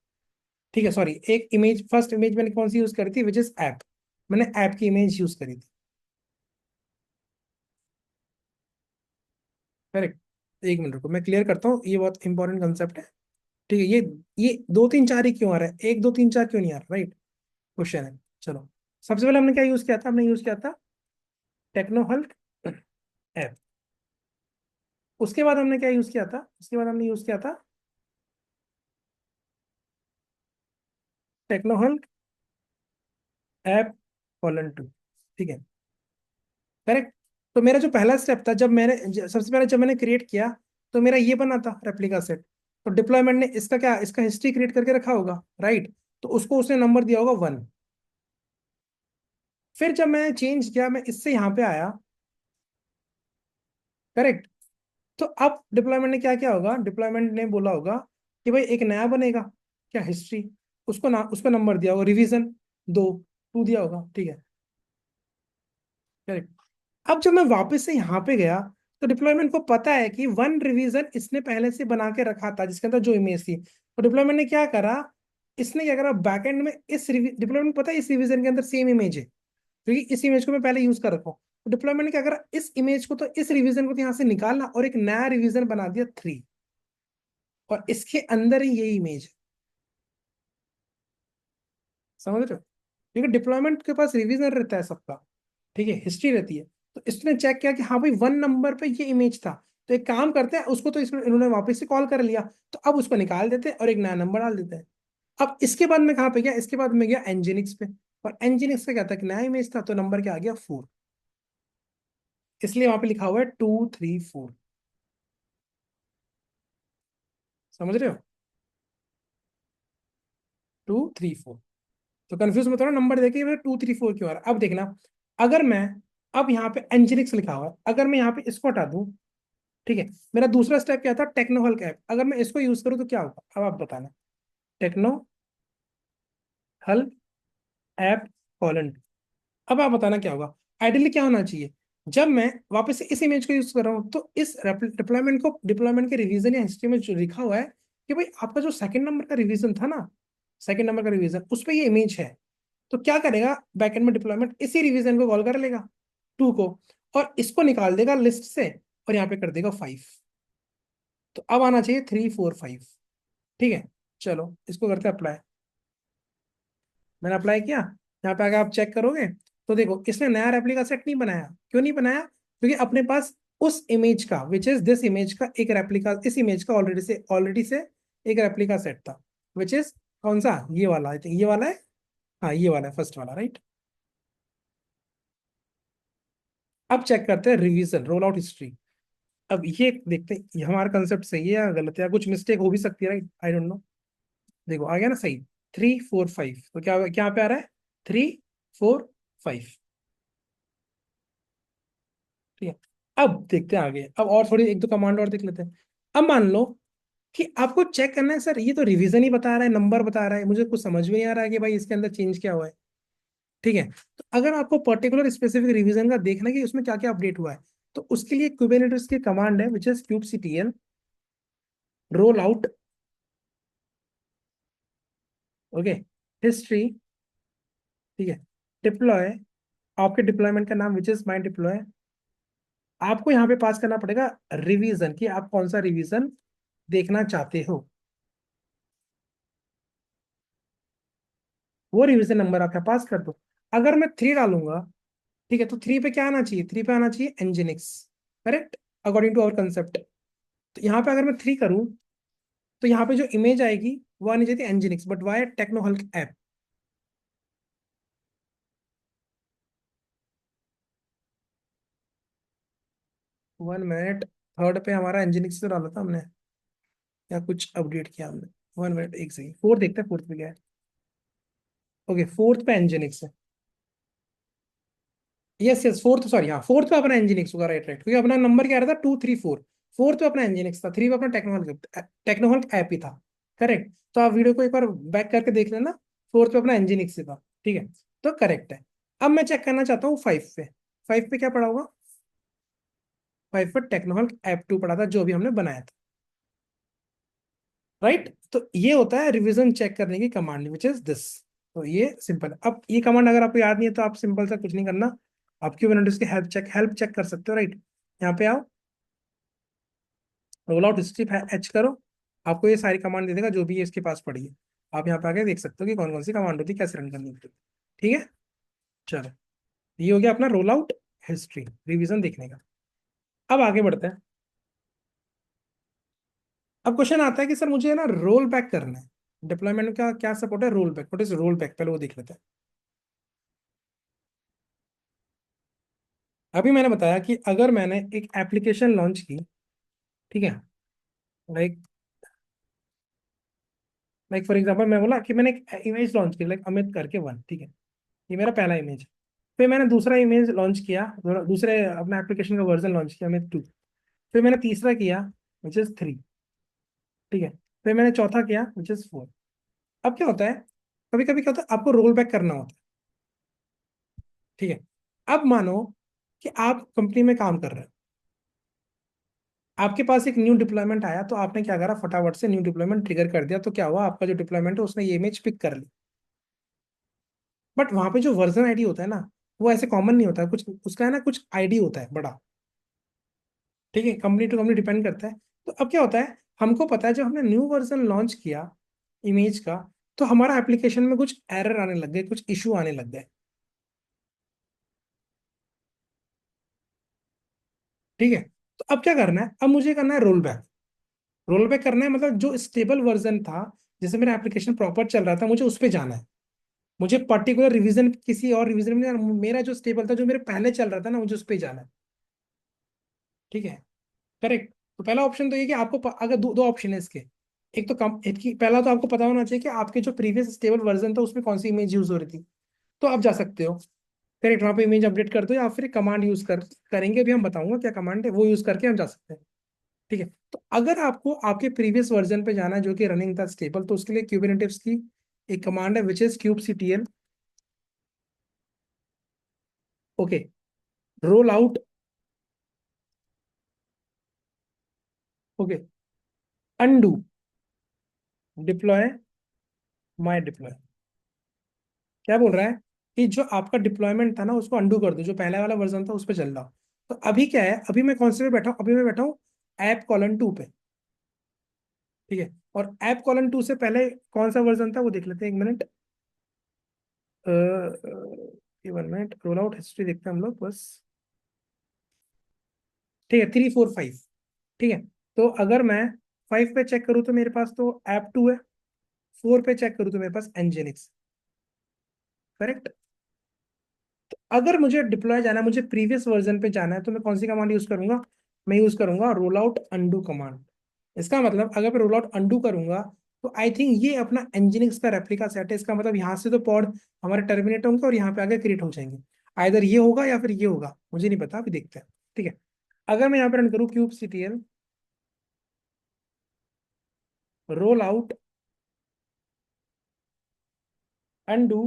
ठीक है, सॉरी, एक इमेज, फर्स्ट इमेज मैंने कौन सी यूज करी थी, विच इज ऐप, मैंने ऐप की इमेज यूज करी थी, करेक्ट। 1 मिनट रुको, मैं क्लियर करता हूँ, ये बहुत इंपॉर्टेंट कंसेप्ट है, ठीक है। ये 2 3 4 ही क्यों आ रहा है, 1 2 3 4 क्यों नहीं आ रहा, राइट, क्वेश्चन है। चलो, सबसे पहले हमने क्या यूज किया था, हमने यूज किया था टेक्नोहल्क ऐप। उसके बाद हमने क्या यूज किया था, उसके बाद हमने यूज किया था टेक्नोहल्क ऐप कॉलन टू, ठीक है, करेक्ट। तो मेरा जो पहला स्टेप था, सबसे पहले जब मैंने क्रिएट किया, तो मेरा ये बना था रेप्लिका सेट। तो डिप्लॉयमेंट ने इसका क्या, इसका हिस्ट्री क्रिएट करके रखा होगा, राइट। तो उसको उसने नंबर दिया होगा 1। फिर जब मैंने चेंज किया, मैं इससे यहाँ पे आया, करेक्ट। तो अब डिप्लॉयमेंट ने क्या किया होगा, डिप्लॉयमेंट ने बोला होगा कि भाई एक नया बनेगा, क्या, हिस्ट्री, उसको नंबर दिया होगा रिवीजन 2, 2 दिया होगा, ठीक है, करेक्ट। अब जब मैं वापस से यहाँ पे गया, तो डिप्लॉयमेंट को पता है कि 1 रिवीजन इसने पहले से बना के रखा था, जिसके अंदर जो इमेज थी। तो डिप्लॉयमेंट ने क्या करा, इसने क्या करा, बैकएंड में डिप्लॉयमेंट पता है इस रिवीजन के अंदर सेम इमेज है, क्योंकि इस इमेज को मैं पहले यूज कर रखा हूँ। तो डिप्लॉयमेंट ने क्या करा, इस इमेज को, तो इस रिवीजन को तो यहाँ से निकाला, और एक नया रिवीजन बना दिया 3, और इसके अंदर ही ये इमेज है, समझ रहे हो, क्योंकि डिप्लॉयमेंट के पास रिवीजन रहता है सबका, ठीक है, हिस्ट्री रहती है। तो इसने चेक किया कि हाँ भाई 1 नंबर पे ये इमेज था, तो एक काम करते हैं, उसको तो इसमें इन्होंने वापस से कॉल कर लिया, तो अब उसको निकाल देते हैं और एक नया नंबर डाल देते हैं। अब इसके बाद मैं कहाँ पे गया, इसके बाद मैं गया एनजीनिक्स पे, और एनजीनिक्स का क्या था कि नया इमेज था, तो नंबर क्या आ गया 4, इसलिए वहां पे लिखा हुआ है 234। समझ रहे हो? 234। तो कंफ्यूज मत होना नंबर देखे 234 क्यों आ रहा है। अब देखना, अगर मैं, अब यहाँ पे एनजीनिक्स लिखा हुआ है, अगर मैं यहाँ पे इसको हटा दूं, ठीक है, मेरा दूसरा स्टेप क्या था, टेक्नो हल्क ऐप, अगर मैं इसको यूज करूँ तो क्या होगा, अब आप बताना। टेक्नो हल्क ऐप कॉलन, अब आप बताना क्या होगा। आइडियली क्या होना चाहिए, जब मैं वापस से इस इमेज को यूज कर रहा हूँ, तो इस डिप्लॉयमेंट के रिवीजन या हिस्ट्री में जो लिखा हुआ है कि भाई आपका जो सेकंड नंबर का रिवीजन था ना, सेकंड नंबर का रिवीजन, उस पर ये इमेज है, तो क्या करेगा बैकएंड में डिप्लॉयमेंट, इसी रिवीजन को कॉल कर लेगा 2 को, और इसको निकाल देगा लिस्ट से, और यहाँ पे कर देगा 5। तो अब आना चाहिए 345। ठीक है, चलो इसको करते हैं अप्लाई। मैंने अप्लाई किया, यहाँ पे आगे आप चेक करोगे तो देखो इसने नया रेप्लिका सेट नहीं बनाया। क्यों नहीं बनाया? क्योंकि अपने पास उस इमेज का, विच इज दिस इमेज का एक रेप्लिका, इस इमेज का ऑलरेडी से एक रेप्लिका सेट था, विच इज कौन सा, ये वाला, आई थिंक ये वाला है। हाँ ये वाला है, फर्स्ट वाला, राइट। अब चेक करते हैं रिवीजन रोल आउट हिस्ट्री। अब ये देखते हैं ये हमारा कंसेप्ट सही है या गलत है, या कुछ मिस्टेक हो भी सकती है, राइट, आई डोंट नो। देखो आ गया ना सही, 345, तो क्या क्या पे आ रहा है, 345। ठीक है, अब देखते हैं आगे, अब और थोड़ी एक दो कमांड और देख लेते हैं। अब मान लो कि आपको चेक करना है, सर ये तो रिवीजन ही बता रहा है, नंबर बता रहा है, मुझे कुछ समझ में नहीं आ रहा है कि भाई इसके अंदर चेंज क्या हुआ है। ठीक है, तो अगर आपको पर्टिकुलर स्पेसिफिक रिवीजन का देखना है कि उसमें क्या क्या अपडेट हुआ है, तो उसके लिए कुबरनेटिस की कमांड है, which is kubectl roll out, okay, history, ठीक है, डिप्लॉय, आपके डिप्लॉयमेंट का नाम विच इज माई डिप्लॉय। आपको यहाँ पे पास करना पड़ेगा रिवीजन, कि आप कौन सा रिवीजन देखना चाहते हो, वो रिवीजन नंबर आप यहाँ पास कर दो। अगर मैं 3 डालूंगा, ठीक है, तो 3 पे क्या आना चाहिए, 3 पे आना चाहिए Nginx, correct, according to our concept. तो यहाँ पे अगर मैं 3 करूँ, तो यहाँ पे जो इमेज आएगी वो आनी चाहिए Nginx, but why techno hulk app. 1 minute, third पे हमारा एनजिनिक्स तो डाला था हमने, या कुछ अपडेट किया हमने। 1 मिनट, एक सेकंड, फोर्थ देखते हैं, फोर्थ पे क्या है। ओके, फोर्थ पे एनजिनिक्स है। यस यस, फोर्थ, सॉरी, हाँ फोर्थ पे अपना एनजिनिक्स होगा, राइट राइट, क्योंकि अपना नंबर क्या रहा था 234। फोर्थ पे अपना एनजिनिक्स था, 3 पे अपना टेक्नोहल ऐप ही था, करेक्ट। तो आप वीडियो को एक बार बैक करके देख लेना, फोर्थ पे अपना एनजिनिक्स ही था, ठीक है, तो करेक्ट है। अब मैं चेक करना चाहता हूँ 5 पे, 5 पे क्या पड़ा होगा, 5 पे टेक्नोहल ऐप 2 पड़ा था, जो भी हमने बनाया था, राइट। तो ये होता है रिवीजन चेक करने की कमांड, विच इज दिस। तो ये सिंपल है। अब ये कमांड अगर आपको याद नहीं है, तो आप सिंपल सा कुछ नहीं करना, आप क्यूबरनेटिस की हेल्प चेक कर सकते हो, राइट। यहाँ पे आओ, रोल आउट हिस्ट्री एच करो, आपको ये सारी कमांड दे देगा जो भी है इसके पास पड़ी है। आप यहाँ पे आके देख सकते हो कि कौन कौन सी कमांड होती है, कैसे रन करनी होती है। ठीक है, चलो, ये हो गया अपना रोल आउट हिस्ट्री, रिवीजन देखने का। अब आगे बढ़ते हैं। अब क्वेश्चन आता है कि सर मुझे ना रोल बैक करना है, डिप्लॉयमेंट का क्या सपोर्ट है, roll back, what is roll back, पहले वो देख लेते हैं। अभी मैंने बताया कि अगर मैंने एक एप्लीकेशन लॉन्च की, ठीक है, लाइक लाइक फॉर एग्जांपल मैं बोला कि मैंने एक इमेज लॉन्च की, लाइक अमित करके 1, ठीक है, ये मेरा पहला इमेज है। फिर मैंने दूसरा इमेज लॉन्च किया, दूसरे अपने एप्लीकेशन का वर्जन लॉन्च किया, अमित 2। फिर मैंने तीसरा किया, विच इज 3, ठीक है। फिर मैंने चौथा किया, विच इज 4। अब क्या होता है, कभी कभी क्या होता है, आपको रोल बैक करना होता है, ठीक है। अब मानो कि आप कंपनी में काम कर रहे हो, आपके पास एक न्यू डिप्लॉयमेंट आया, तो आपने क्या करा, फटाफट से न्यू डिप्लॉयमेंट ट्रिगर कर दिया, तो क्या हुआ, आपका जो डिप्लॉयमेंट है उसने ये इमेज पिक कर ली। बट वहां पे जो वर्जन आईडी होता है ना, वो ऐसे कॉमन नहीं होता है, कुछ उसका है ना, कुछ आईडी होता है बड़ा, ठीक है, कंपनी टू कंपनी डिपेंड करता है। तो अब क्या होता है, हमको पता है जब हमने न्यू वर्जन लॉन्च किया इमेज का, तो हमारा एप्लीकेशन में कुछ एरर आने लग गए, कुछ इशू आने लग गए, ठीक है। तो अब क्या करना है, अब मुझे करना है रोल बैक। रोल बैक करना है मतलब जो स्टेबल वर्जन था, जैसे मेरा एप्लीकेशन प्रॉपर चल रहा था, मुझे उस पर जाना है। मुझे पर्टिकुलर रिवीजन किसी और रिवीजन में नहीं जाना, मेरा जो स्टेबल था जो मेरे पहले चल रहा था ना, मुझे उस पर जाना है। ठीक है, करेक्ट। तो पहला ऑप्शन तो ये कि आपको अगर दो दो ऑप्शन है इसके। एक तो कम एक की, पहला तो आपको पता होना चाहिए कि आपके जो प्रीवियस स्टेबल वर्जन था उसमें कौन सी इमेज यूज हो रही थी। तो आप जा सकते हो, करेक्ट, वहाँ पे इमेज अपडेट कर दो, या फिर कमांड यूज करेंगे, अभी हम बताऊंगा क्या कमांड है, वो यूज करके हम जा सकते हैं। ठीक है, तो अगर आपको आपके प्रीवियस वर्जन पे जाना है जो कि रनिंग था स्टेबल, तो उसके लिए क्यूबरनेटिव्स की एक कमांड है which is kubectl। Okay, roll out, okay, undo, deploy, my deploy. क्या बोल रहा है कि जो आपका डिप्लॉयमेंट था ना उसको अंडू कर दो, जो पहले वाला वर्जन था उस पर चल रहा हो। तो अभी क्या है, अभी मैं कौन से पे बैठा हूँ, अभी मैं बैठा हूँ ऐप:2 पे। ठीक है, और ऐप:2 से पहले कौन सा वर्जन था वो देख लेते हैं, 1 minute. 1 minute, roll out history देखते हैं हम लोग बस। ठीक है, 3 4 5। ठीक है, तो अगर मैं 5 पे चेक करूँ तो मेरे पास तो ऐप 2 है, 4 पे चेक करूँ तो मेरे पास एनजिनिक्स। करेक्ट। अगर मुझे डिप्लॉय जाना है, मुझे प्रीवियस वर्जन पे जाना है, तो मैं कौन सी कमांड यूज करूंगा, मैं यूज करूंगा रोल आउट अंडू कमांड। इसका मतलब अगर मैं रोल आउट अंडू करूंगा, तो आई थिंक ये अपना एनजिनिक्स का रेप्लिका सेट है। इसका मतलब यहाँ से तो पॉड हमारे टर्मिनेट होंगे और यहाँ पे आगे क्रिएट हो जाएंगे। आइदर ये होगा या फिर ये होगा, मुझे नहीं पता, अभी देखते हैं। ठीक है, अगर मैं यहाँ पे रन करूँ kubectl roll out undo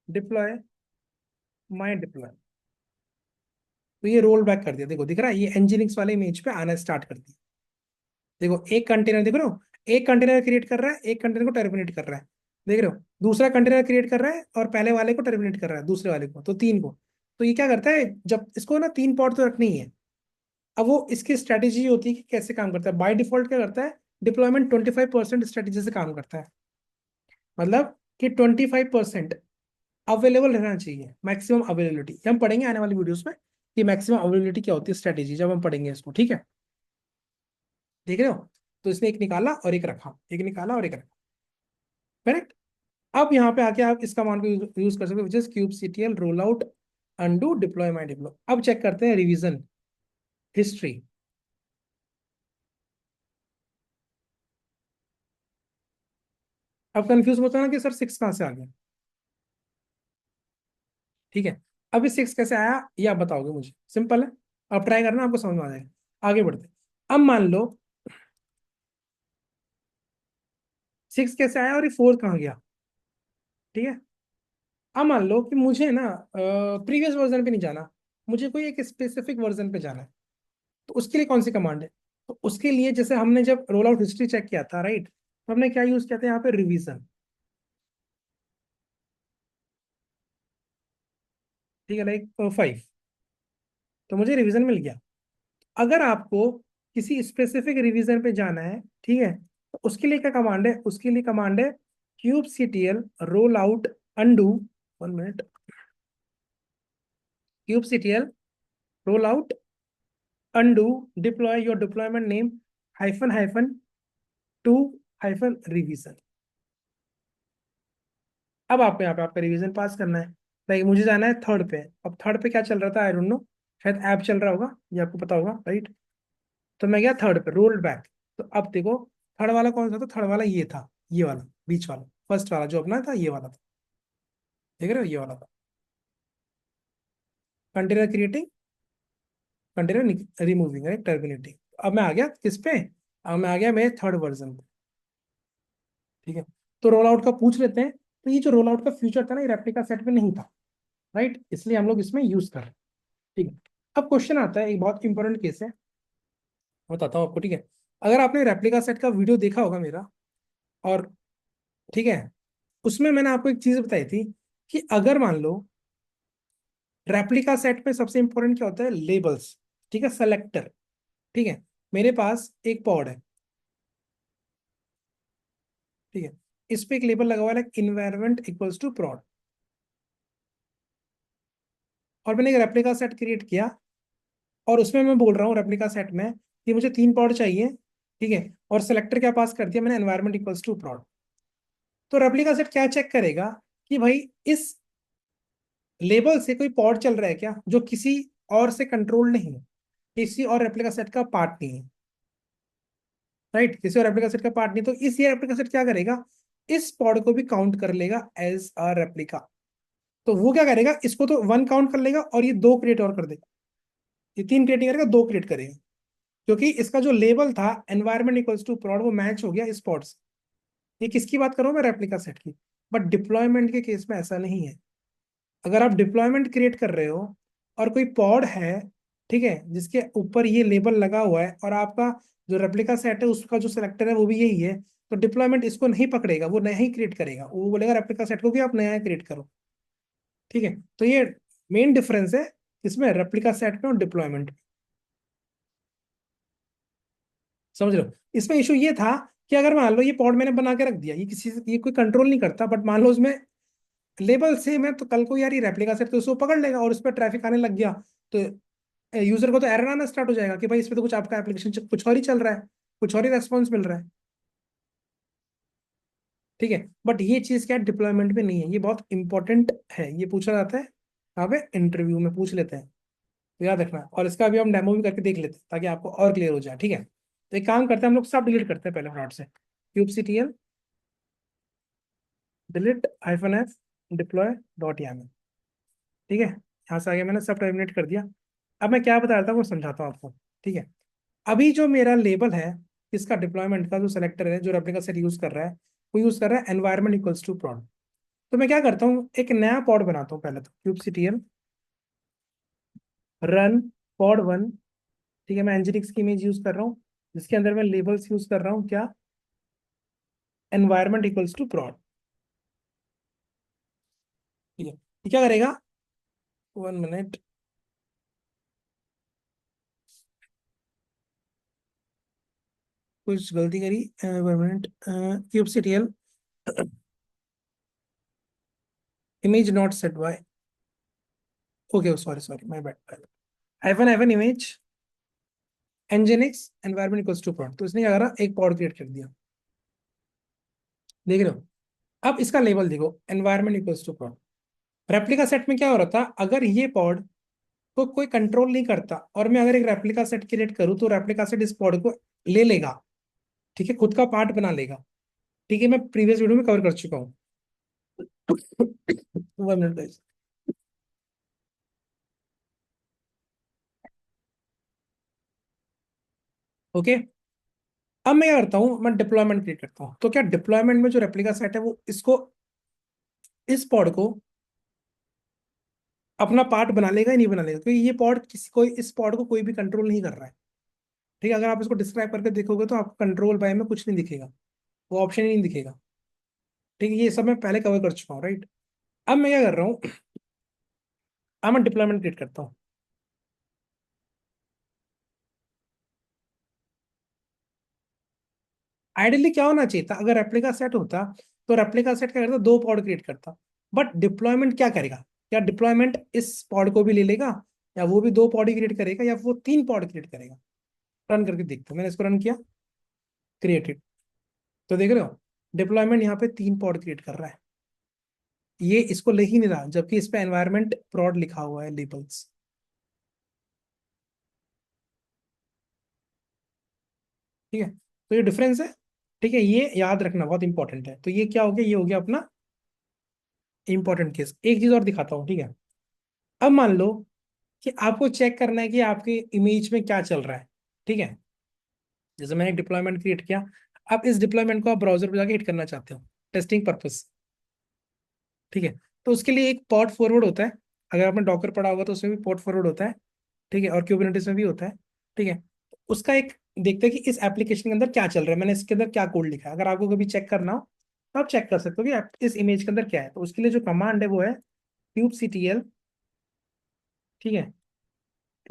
deploy my deploy, तो ये रोल बैक कर दिया। देखो दिख रहा है, ये एनजिनिक्स वाले इमेज पे आना स्टार्ट कर दिया। देखो एक कंटेनर देख रहे हो, एक कंटेनर क्रिएट कर रहा है, एक कंटेनर को टर्मिनेट कर रहा है। देख रहे हो, दूसरा कंटेनर क्रिएट कर रहा है और पहले वाले को टर्मिनेट कर रहा है, दूसरे वाले को, तो 3 को। तो ये क्या करता है, जब इसको ना 3 पॉट तो रखनी ही है। अब वो इसकी स्ट्रेटेजी होती है कि कैसे काम करता है। बाय डिफॉल्ट क्या करता है, डिप्लॉयमेंट 25% स्ट्रेटेजी से काम करता है। मतलब कि 25% अवेलेबल रहना चाहिए, मैक्सिमम अवेलेबिलिटी। हम पढ़ेंगे आने वाली वीडियोस में कि मैक्सिमम अवेलेबिलिटी क्या होती है स्ट्रेटेजी, जब हम पढ़ेंगे इसको। ठीक है, देख रहे हो। तो इसने एक निकाला और एक रखा, एक निकाला और एक रखा। करेक्ट। अब यहाँ पे आके आप इस कमांड को यूज कर सकते हो, which is kubectl roll out undo deploy my deploy. अब चेक करते हैं रिवीजन हिस्ट्री। अब कंफ्यूज होता है ना कि सर 6 कहाँ से आ गया। ठीक है, अभी 6 कैसे आया ये आप बताओगे मुझे, सिंपल है। आप ट्राई करना, आपको समझ में आ जाएगा। आगे बढ़ते हैं। अब मान लो 6 कैसे आया और ये 4 कहाँ गया। ठीक है, अब मान लो कि मुझे ना प्रीवियस वर्जन पे नहीं जाना, मुझे कोई एक स्पेसिफिक वर्जन पे जाना है। तो उसके लिए कौन सी कमांड है, तो उसके लिए जैसे हमने जब रोल आउट हिस्ट्री चेक किया था, राइट, तो हमने क्या यूज किया था यहाँ पे, रिवीजन। ठीक है, लाइक 5, तो मुझे रिवीजन मिल गया। अगर आपको किसी स्पेसिफिक रिवीजन पे जाना है, ठीक है, तो उसके लिए क्या कमांड है, उसके लिए कमांड है kubectl roll out undo, 1 minute, kubectl roll out undo deploy your deployment name hyphen hyphen to hyphen revision. अब आपको यहाँ पे आपका रिवीजन पास करना है। लाइक मुझे जाना है 3rd पे, अब 3rd पे क्या चल रहा था, आई डोंट नो, शायद ऐप चल रहा होगा, ये आपको पता होगा, राइट। तो मैं गया 3rd पे, रोल्ड बैक। तो अब देखो 3rd वाला कौन सा था, 3rd वाला ये था, ये वाला बीच वाला, फर्स्ट वाला जो अपना था ये वाला था। देख रहे हो, ये वाला था, container creating, container removing, right, terminating. अब मैं आ गया किस पे, अब मैं आ गया मेरे 3rd वर्जन पे। ठीक है, तो रोल आउट का पूछ लेते हैं। तो ये जो रोल आउट का फ्यूचर था ना, ये रेप्लिका सेट में नहीं था, राइट, इसलिए हम लोग इसमें यूज कर रहे हैं। ठीक है, अब क्वेश्चन आता है, एक बहुत इंपॉर्टेंट केस है, बताता हूँ आपको। ठीक है, अगर आपने रेप्लिका सेट का वीडियो देखा होगा मेरा, और ठीक है, उसमें मैंने आपको एक चीज बताई थी कि अगर मान लो रेप्लिका सेट में सबसे इंपॉर्टेंट क्या होता है, लेबल्स। ठीक है, सेलेक्टर। ठीक है, मेरे पास एक पॉड है, ठीक है, इस पे एक लेबल लगा हुआ है इन्वायरमेंट इक्वल्स टू prod, और मैंने एक रेप्लिका सेट क्रिएट किया और उसमें मैं बोल रहा हूँ रेप्लिका सेट में कि मुझे 3 पॉड चाहिए, ठीक है, और सेलेक्टर क्या पास कर दिया मैंने, एनवायरमेंट इक्वल्स टू prod। तो रेप्लिका सेट क्या चेक करेगा कि भाई इस लेबल से कोई पॉड चल रहा है क्या, जो किसी और से कंट्रोल नहीं है, किसी और रेप्लिका सेट का पार्ट नहीं है, राइट, किसी और रेप्लिका सेट का पार्ट नहीं। तो इस ये रेप्लिका सेट क्या करेगा, इस पॉड को भी काउंट कर लेगा एज अ रेप्लिका। तो वो क्या करेगा, इसको तो 1 काउंट कर लेगा और ये 2 क्रिएट और कर देगा, ये 3 क्रिएट नहीं करेगा, 2 क्रिएट करेगा, क्योंकि इसका जो लेबल था एनवायरमेंट इक्वल्स टू prod वो मैच हो गया इस पॉड से। ये किसकी बात कर रहा हूँ मैं, रेप्लिका सेट की। बट डिप्लॉयमेंट के केस में ऐसा नहीं है। अगर आप डिप्लॉयमेंट क्रिएट कर रहे हो और कोई पॉड है, ठीक है, जिसके ऊपर ये लेबल लगा हुआ है, और आपका जो रेप्लिका सेट है उसका जो सेलेक्टर है वो भी यही है, तो डिप्लॉयमेंट इसको नहीं पकड़ेगा, वो नया ही क्रिएट करेगा, वो बोलेगा रेप्लिका सेट को कि आप नया क्रिएट करो। ठीक है, तो ये मेन डिफरेंस है इसमें रेप्लिका सेट में और डिप्लॉयमेंट में। समझ रहे हो, इसमें इशू ये था कि अगर मान लो ये पॉड मैंने बना के रख दिया, ये किसी से ये कोई कंट्रोल नहीं करता, बट मान लो उसमें लेबल सेम है, तो कल को यार ये रेप्लिका सेट तो उसको पकड़ लेगा और उस पर ट्रैफिक आने लग गया, तो यूजर को तो एरर आना स्टार्ट हो जाएगा कि भाई इस पे तो कुछ आपका एप्लीकेशन कुछ और ही चल रहा है, कुछ और ही रेस्पॉन्स मिल रहा है। ठीक है, बट ये चीज क्या डिप्लॉयमेंट में नहीं है, ये बहुत इंपॉर्टेंट है, ये पूछा जाता है यहाँ पे इंटरव्यू में पूछ लेते हैं, तो याद रखना। और इसका अभी हम डेमो भी करके देख लेते हैं ताकि आपको और क्लियर हो जाए। ठीक है, तो एक काम करते हैं, हम लोग सब डिलीट करते हैं पहले प्लॉट से, kubectl delete -f deploy dot YAML। ठीक है, यहाँ से आगे मैंने सब टर्मिनेट कर दिया। अब मैं क्या बता रहा था वो समझाता हूँ आपको। ठीक है, अभी जो मेरा लेबल है इसका डिप्लॉयमेंट का जो सेलेक्टर है जो रेप्लिका सेट यूज कर रहा है, वो यूज कर रहा है एनवायरमेंट इक्वल्स टू prod। तो मैं क्या करता हूँ, एक नया पॉड बनाता हूँ पहले तो, kubectl रन pod1। ठीक है, मैं nginx की इमेज यूज कर रहा हूँ, जिसके अंदर मैं लेबल्स यूज कर रहा हूँ क्या, एनवायरमेंट इक्वल्स टू prod। ठीक है, ये क्या करेगा, 1 मिनट, कुछ गलती करी, 1 minute, kubectl image not set by, okay sorry sorry my bad, hyphen image nginx environment equals to prod। तो इसने क्या करा, एक पॉड क्रिएट कर दिया, देख रहे हो। अब इसका लेबल देखो, environment equals to prod। Replica set में क्या हो रहा था, अगर ये पॉड को कोई कंट्रोल नहीं करता और मैं अगर एक रेप्लिका सेट क्रिएट करूँ, तो रेप्लिका सेट इस पॉड को ले लेगा, ठीक है, खुद का पार्ट बना लेगा। ठीक है, मैं प्रीवियस वीडियो में कवर कर चुका हूँ। 1 मिनट गाइस। ओके, अब मैं क्या करता हूँ, मैं डिप्लॉयमेंट क्रिएट करता हूँ। तो क्या डिप्लॉयमेंट में जो रेप्लिका सेट है वो इसको, इस पॉड को अपना पार्ट बना लेगा या नहीं बना लेगा, क्योंकि ये पॉड किसी कोई इस पॉड को कोई भी कंट्रोल नहीं कर रहा है। ठीक है, अगर आप इसको डिस्क्राइब करके देखोगे तो आपको कंट्रोल बाय में कुछ नहीं दिखेगा, वो ऑप्शन ही नहीं दिखेगा। ठीक है, ये सब मैं पहले कवर कर चुका हूँ, राइट। अब मैं क्या कर रहा हूँ, अब मैं डिप्लॉयमेंट क्रिएट करता हूँ। आइडियली क्या होना चाहिए था, अगर रेप्लिका सेट होता तो रेप्लिका सेट क्या करता, 2 पॉड क्रिएट करता। बट डिप्लॉयमेंट क्या करेगा, क्या डिप्लॉयमेंट इस पॉड को भी ले लेगा, या वो भी 2 पॉड ही क्रिएट करेगा, या वो 3 पॉड क्रिएट करेगा। रन करके देखते हैं, मैंने इसको रन किया, क्रिएटेड। तो देख रहे हो, डिप्लॉयमेंट यहाँ पे 3 पॉड क्रिएट कर रहा है, ये इसको ले ही नहीं रहा, जबकि इस पे एनवायरमेंट prod लिखा हुआ है लेबल्स। ठीक है, तो ये डिफरेंस है। ठीक है, ये याद रखना बहुत इंपॉर्टेंट है। तो ये क्या हो गया, ये हो गया अपना इंपॉर्टेंट केस। एक चीज और दिखाता हूँ, ठीक है। अब मान लो कि आपको चेक करना है कि आपके इमेज में क्या चल रहा है। ठीक है, जैसे मैंने डिप्लॉयमेंट क्रिएट किया, अब इस डिप्लॉयमेंट को आप ब्राउजर पे जाके हिट करना चाहते हो टेस्टिंग पर्पस। ठीक है, तो उसके लिए एक पोर्ट फॉरवर्ड होता है, अगर आपने डॉकर पढ़ा होगा तो उसमें भी पोर्ट फॉरवर्ड होता है। ठीक है, और क्यूबरनेटिस में भी होता है। ठीक है, उसका एक देखते हैं कि इस एप्लीकेशन के अंदर क्या चल रहा है, मैंने इसके अंदर क्या कोड लिखा है। अगर आपको कभी चेक करना हो तो आप चेक कर सकते हो कि इस इमेज के अंदर क्या है। तो उसके लिए जो कमांड है वो है kubectl, ठीक है,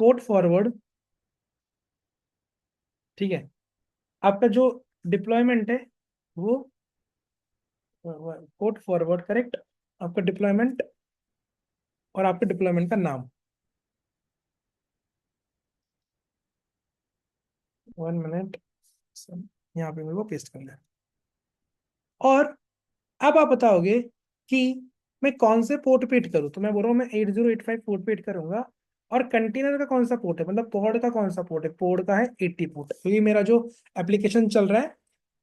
पोर्ट फॉरवर्ड। ठीक है, आपका जो डिप्लॉयमेंट है वो पोर्ट फॉरवर्ड, करेक्ट, आपका डिप्लॉयमेंट और आपके डिप्लॉयमेंट का नाम। 1 मिनट, यहाँ पे मेरे को पेस्ट करना है। और अब आप बताओगे कि मैं कौन से पोर्ट पे हिट करूँ, तो मैं बोल रहा हूँ मैं 8085 पोर्ट पे हिट करूंगा। और कंटेनर का कौन सा पोर्ट है, मतलब पॉड का कौन सा पोर्ट है, पॉड का है 80 पोर्ट, क्योंकि मेरा जो एप्लीकेशन चल रहा है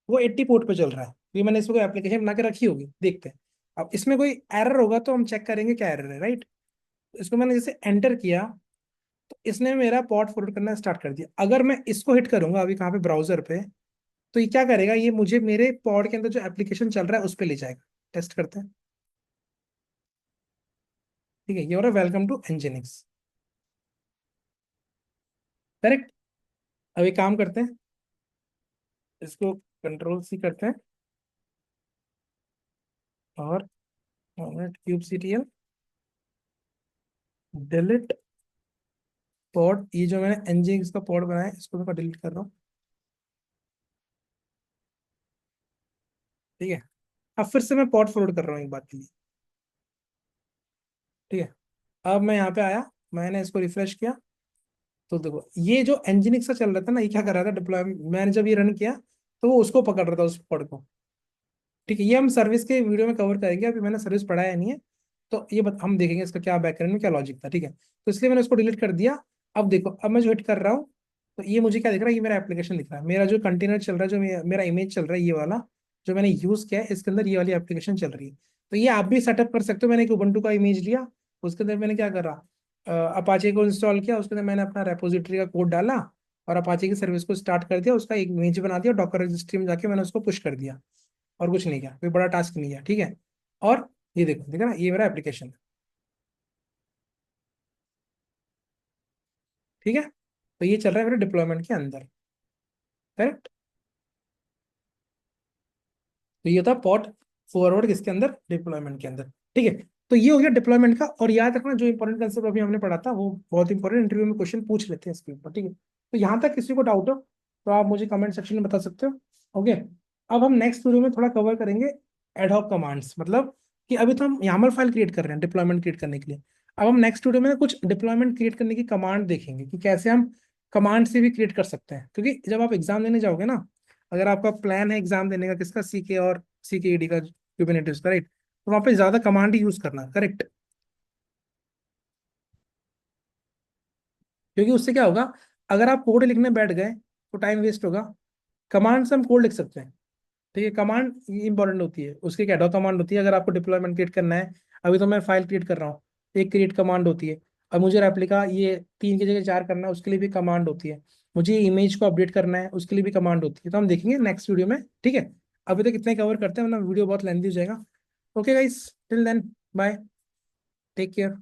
वो 80 पोर्ट पे चल रहा है, क्योंकि मैंने इसमें कोई एप्लीकेशन बना के रखी होगी, देखते हैं। अब इसमें कोई एरर होगा तो हम चेक करेंगे क्या एरर है, राइट। इसको मैंने जैसे एंटर किया तो इसने मेरा पॉड फॉरवर्ड करना स्टार्ट कर दिया। अगर मैं इसको हिट करूंगा अभी कहाँ पे, ब्राउजर पे, तो ये क्या करेगा, ये मुझे मेरे पॉड के अंदर जो एप्लीकेशन चल रहा है उस पर ले जाएगा। टेस्ट करते हैं। ठीक है, ये हो रहा है वेलकम टू एनजिनिक्स, करेक्ट। अब एक काम करते हैं, इसको कंट्रोल सी करते हैं और cube C T L delete pod, ये जो मैंने एनजिनिक्स का पॉड बनाया है इसको मैं डिलीट कर रहा हूँ। ठीक है, अब फिर से मैं पॉड फॉरवर्ड कर रहा हूँ एक बात के लिए। ठीक है, अब मैं यहाँ पे आया, मैंने इसको रिफ्रेश किया, तो देखो ये जो एनजिनिक्स का चल रहा था ना, ये क्या कर रहा था, डिप्लॉयमेंट, मैंने जब ये रन किया तो वो उसको पकड़ रहा था, उस पॉड को। ठीक है, ये हम सर्विस के वीडियो में कवर करेंगे, अभी मैंने सर्विस पढ़ाया नहीं है। तो ये हम देखेंगे इसका क्या बैकग्राउंड में क्या लॉजिक था। ठीक है, तो इसलिए मैंने उसको डिलीट कर दिया। अब देखो, अब मैं जो हिट कर रहा हूँ तो ये मुझे क्या दिख रहा है, ये मेरा एप्लीकेशन दिख रहा है, मेरा जो कंटेनर चल रहा है, जो मेरा इमेज चल रहा है ये वाला, जो मैंने यूज किया है, इसके अंदर ये वाली एप्लीकेशन चल रही है। तो ये आप भी सेटअप कर सकते हो। मैंने एक उबंटू का इमेज लिया, उसके अंदर मैंने क्या करा, अपाचे को इंस्टॉल किया, उसके अंदर मैंने अपना रेपोजिटरी का कोड डाला और अपाचे की सर्विस को स्टार्ट कर दिया, उसका एक इमेज बना दिया, डॉकर रजिस्ट्री में जाके मैंने उसको पुश कर दिया, और कुछ नहीं किया, कोई बड़ा टास्क नहीं किया। ठीक है, और ये देखो, देखा ना, ये मेरा एप्लीकेशन है। ठीक है, तो ये चल रहा है मेरे डिप्लॉयमेंट के अंदर, करेक्ट। तो ये था पॉट फॉरवर्ड किसके अंदर, डिप्लॉयमेंट के अंदर। ठीक है, तो ये हो गया डिप्लॉयमेंट का। और याद रखना, जो इंपॉर्टेंट कंसेप्ट अभी हमने पढ़ा था वो बहुत इंपॉर्टेंट, इंटरव्यू में क्वेश्चन पूछ लेते हैं इसके ऊपर। ठीक है, तो यहाँ तक किसी को डाउट हो तो आप मुझे कमेंट सेक्शन में बता सकते हो। ओके, अब हम नेक्स्ट वीडियो में थोड़ा कवर करेंगे एडहॉक कमांड्स, मतलब कि अभी तो हम YAML फाइल क्रिएट कर रहे हैं डिप्लॉयमेंट क्रिएट करने के लिए। अब हम नेक्स्ट वीडियो में कुछ डिप्लॉयमेंट क्रिएट करने की कमांड देखेंगे कि कैसे हम कमांड से भी क्रिएट कर सकते हैं, क्योंकि जब आप एग्जाम देने जाओगे ना, अगर आपका प्लान है एग्जाम देने का किसका, सीके और सीकेईडी का, क्यूबरनेटिस का, राइट, तो वहां पे ज्यादा कमांड ही यूज करना, करेक्ट। क्योंकि उससे क्या होगा, अगर आप कोड लिखने बैठ गए तो टाइम वेस्ट होगा। कमांड से हम कोड लिख सकते हैं। ठीक है, कमांड इंपॉर्टेंट होती है, उसकी एक एडो कमांड होती है अगर आपको डिप्लॉयमेंट क्रिएट करना है। अभी तो मैं फाइल क्रिएट कर रहा हूँ, एक क्रिएट कमांड होती है। और मुझे रेप्लिका ये 3 की जगह 4 करना है, उसके लिए भी कमांड होती है। मुझे इमेज को अपडेट करना है, उसके लिए भी कमांड होती है। तो हम देखेंगे नेक्स्ट वीडियो में। ठीक है, अभी तक इतना ही कवर करते हैं, वरना वीडियो बहुत लेंथी हो जाएगा। Okay guys, till then, bye, take care.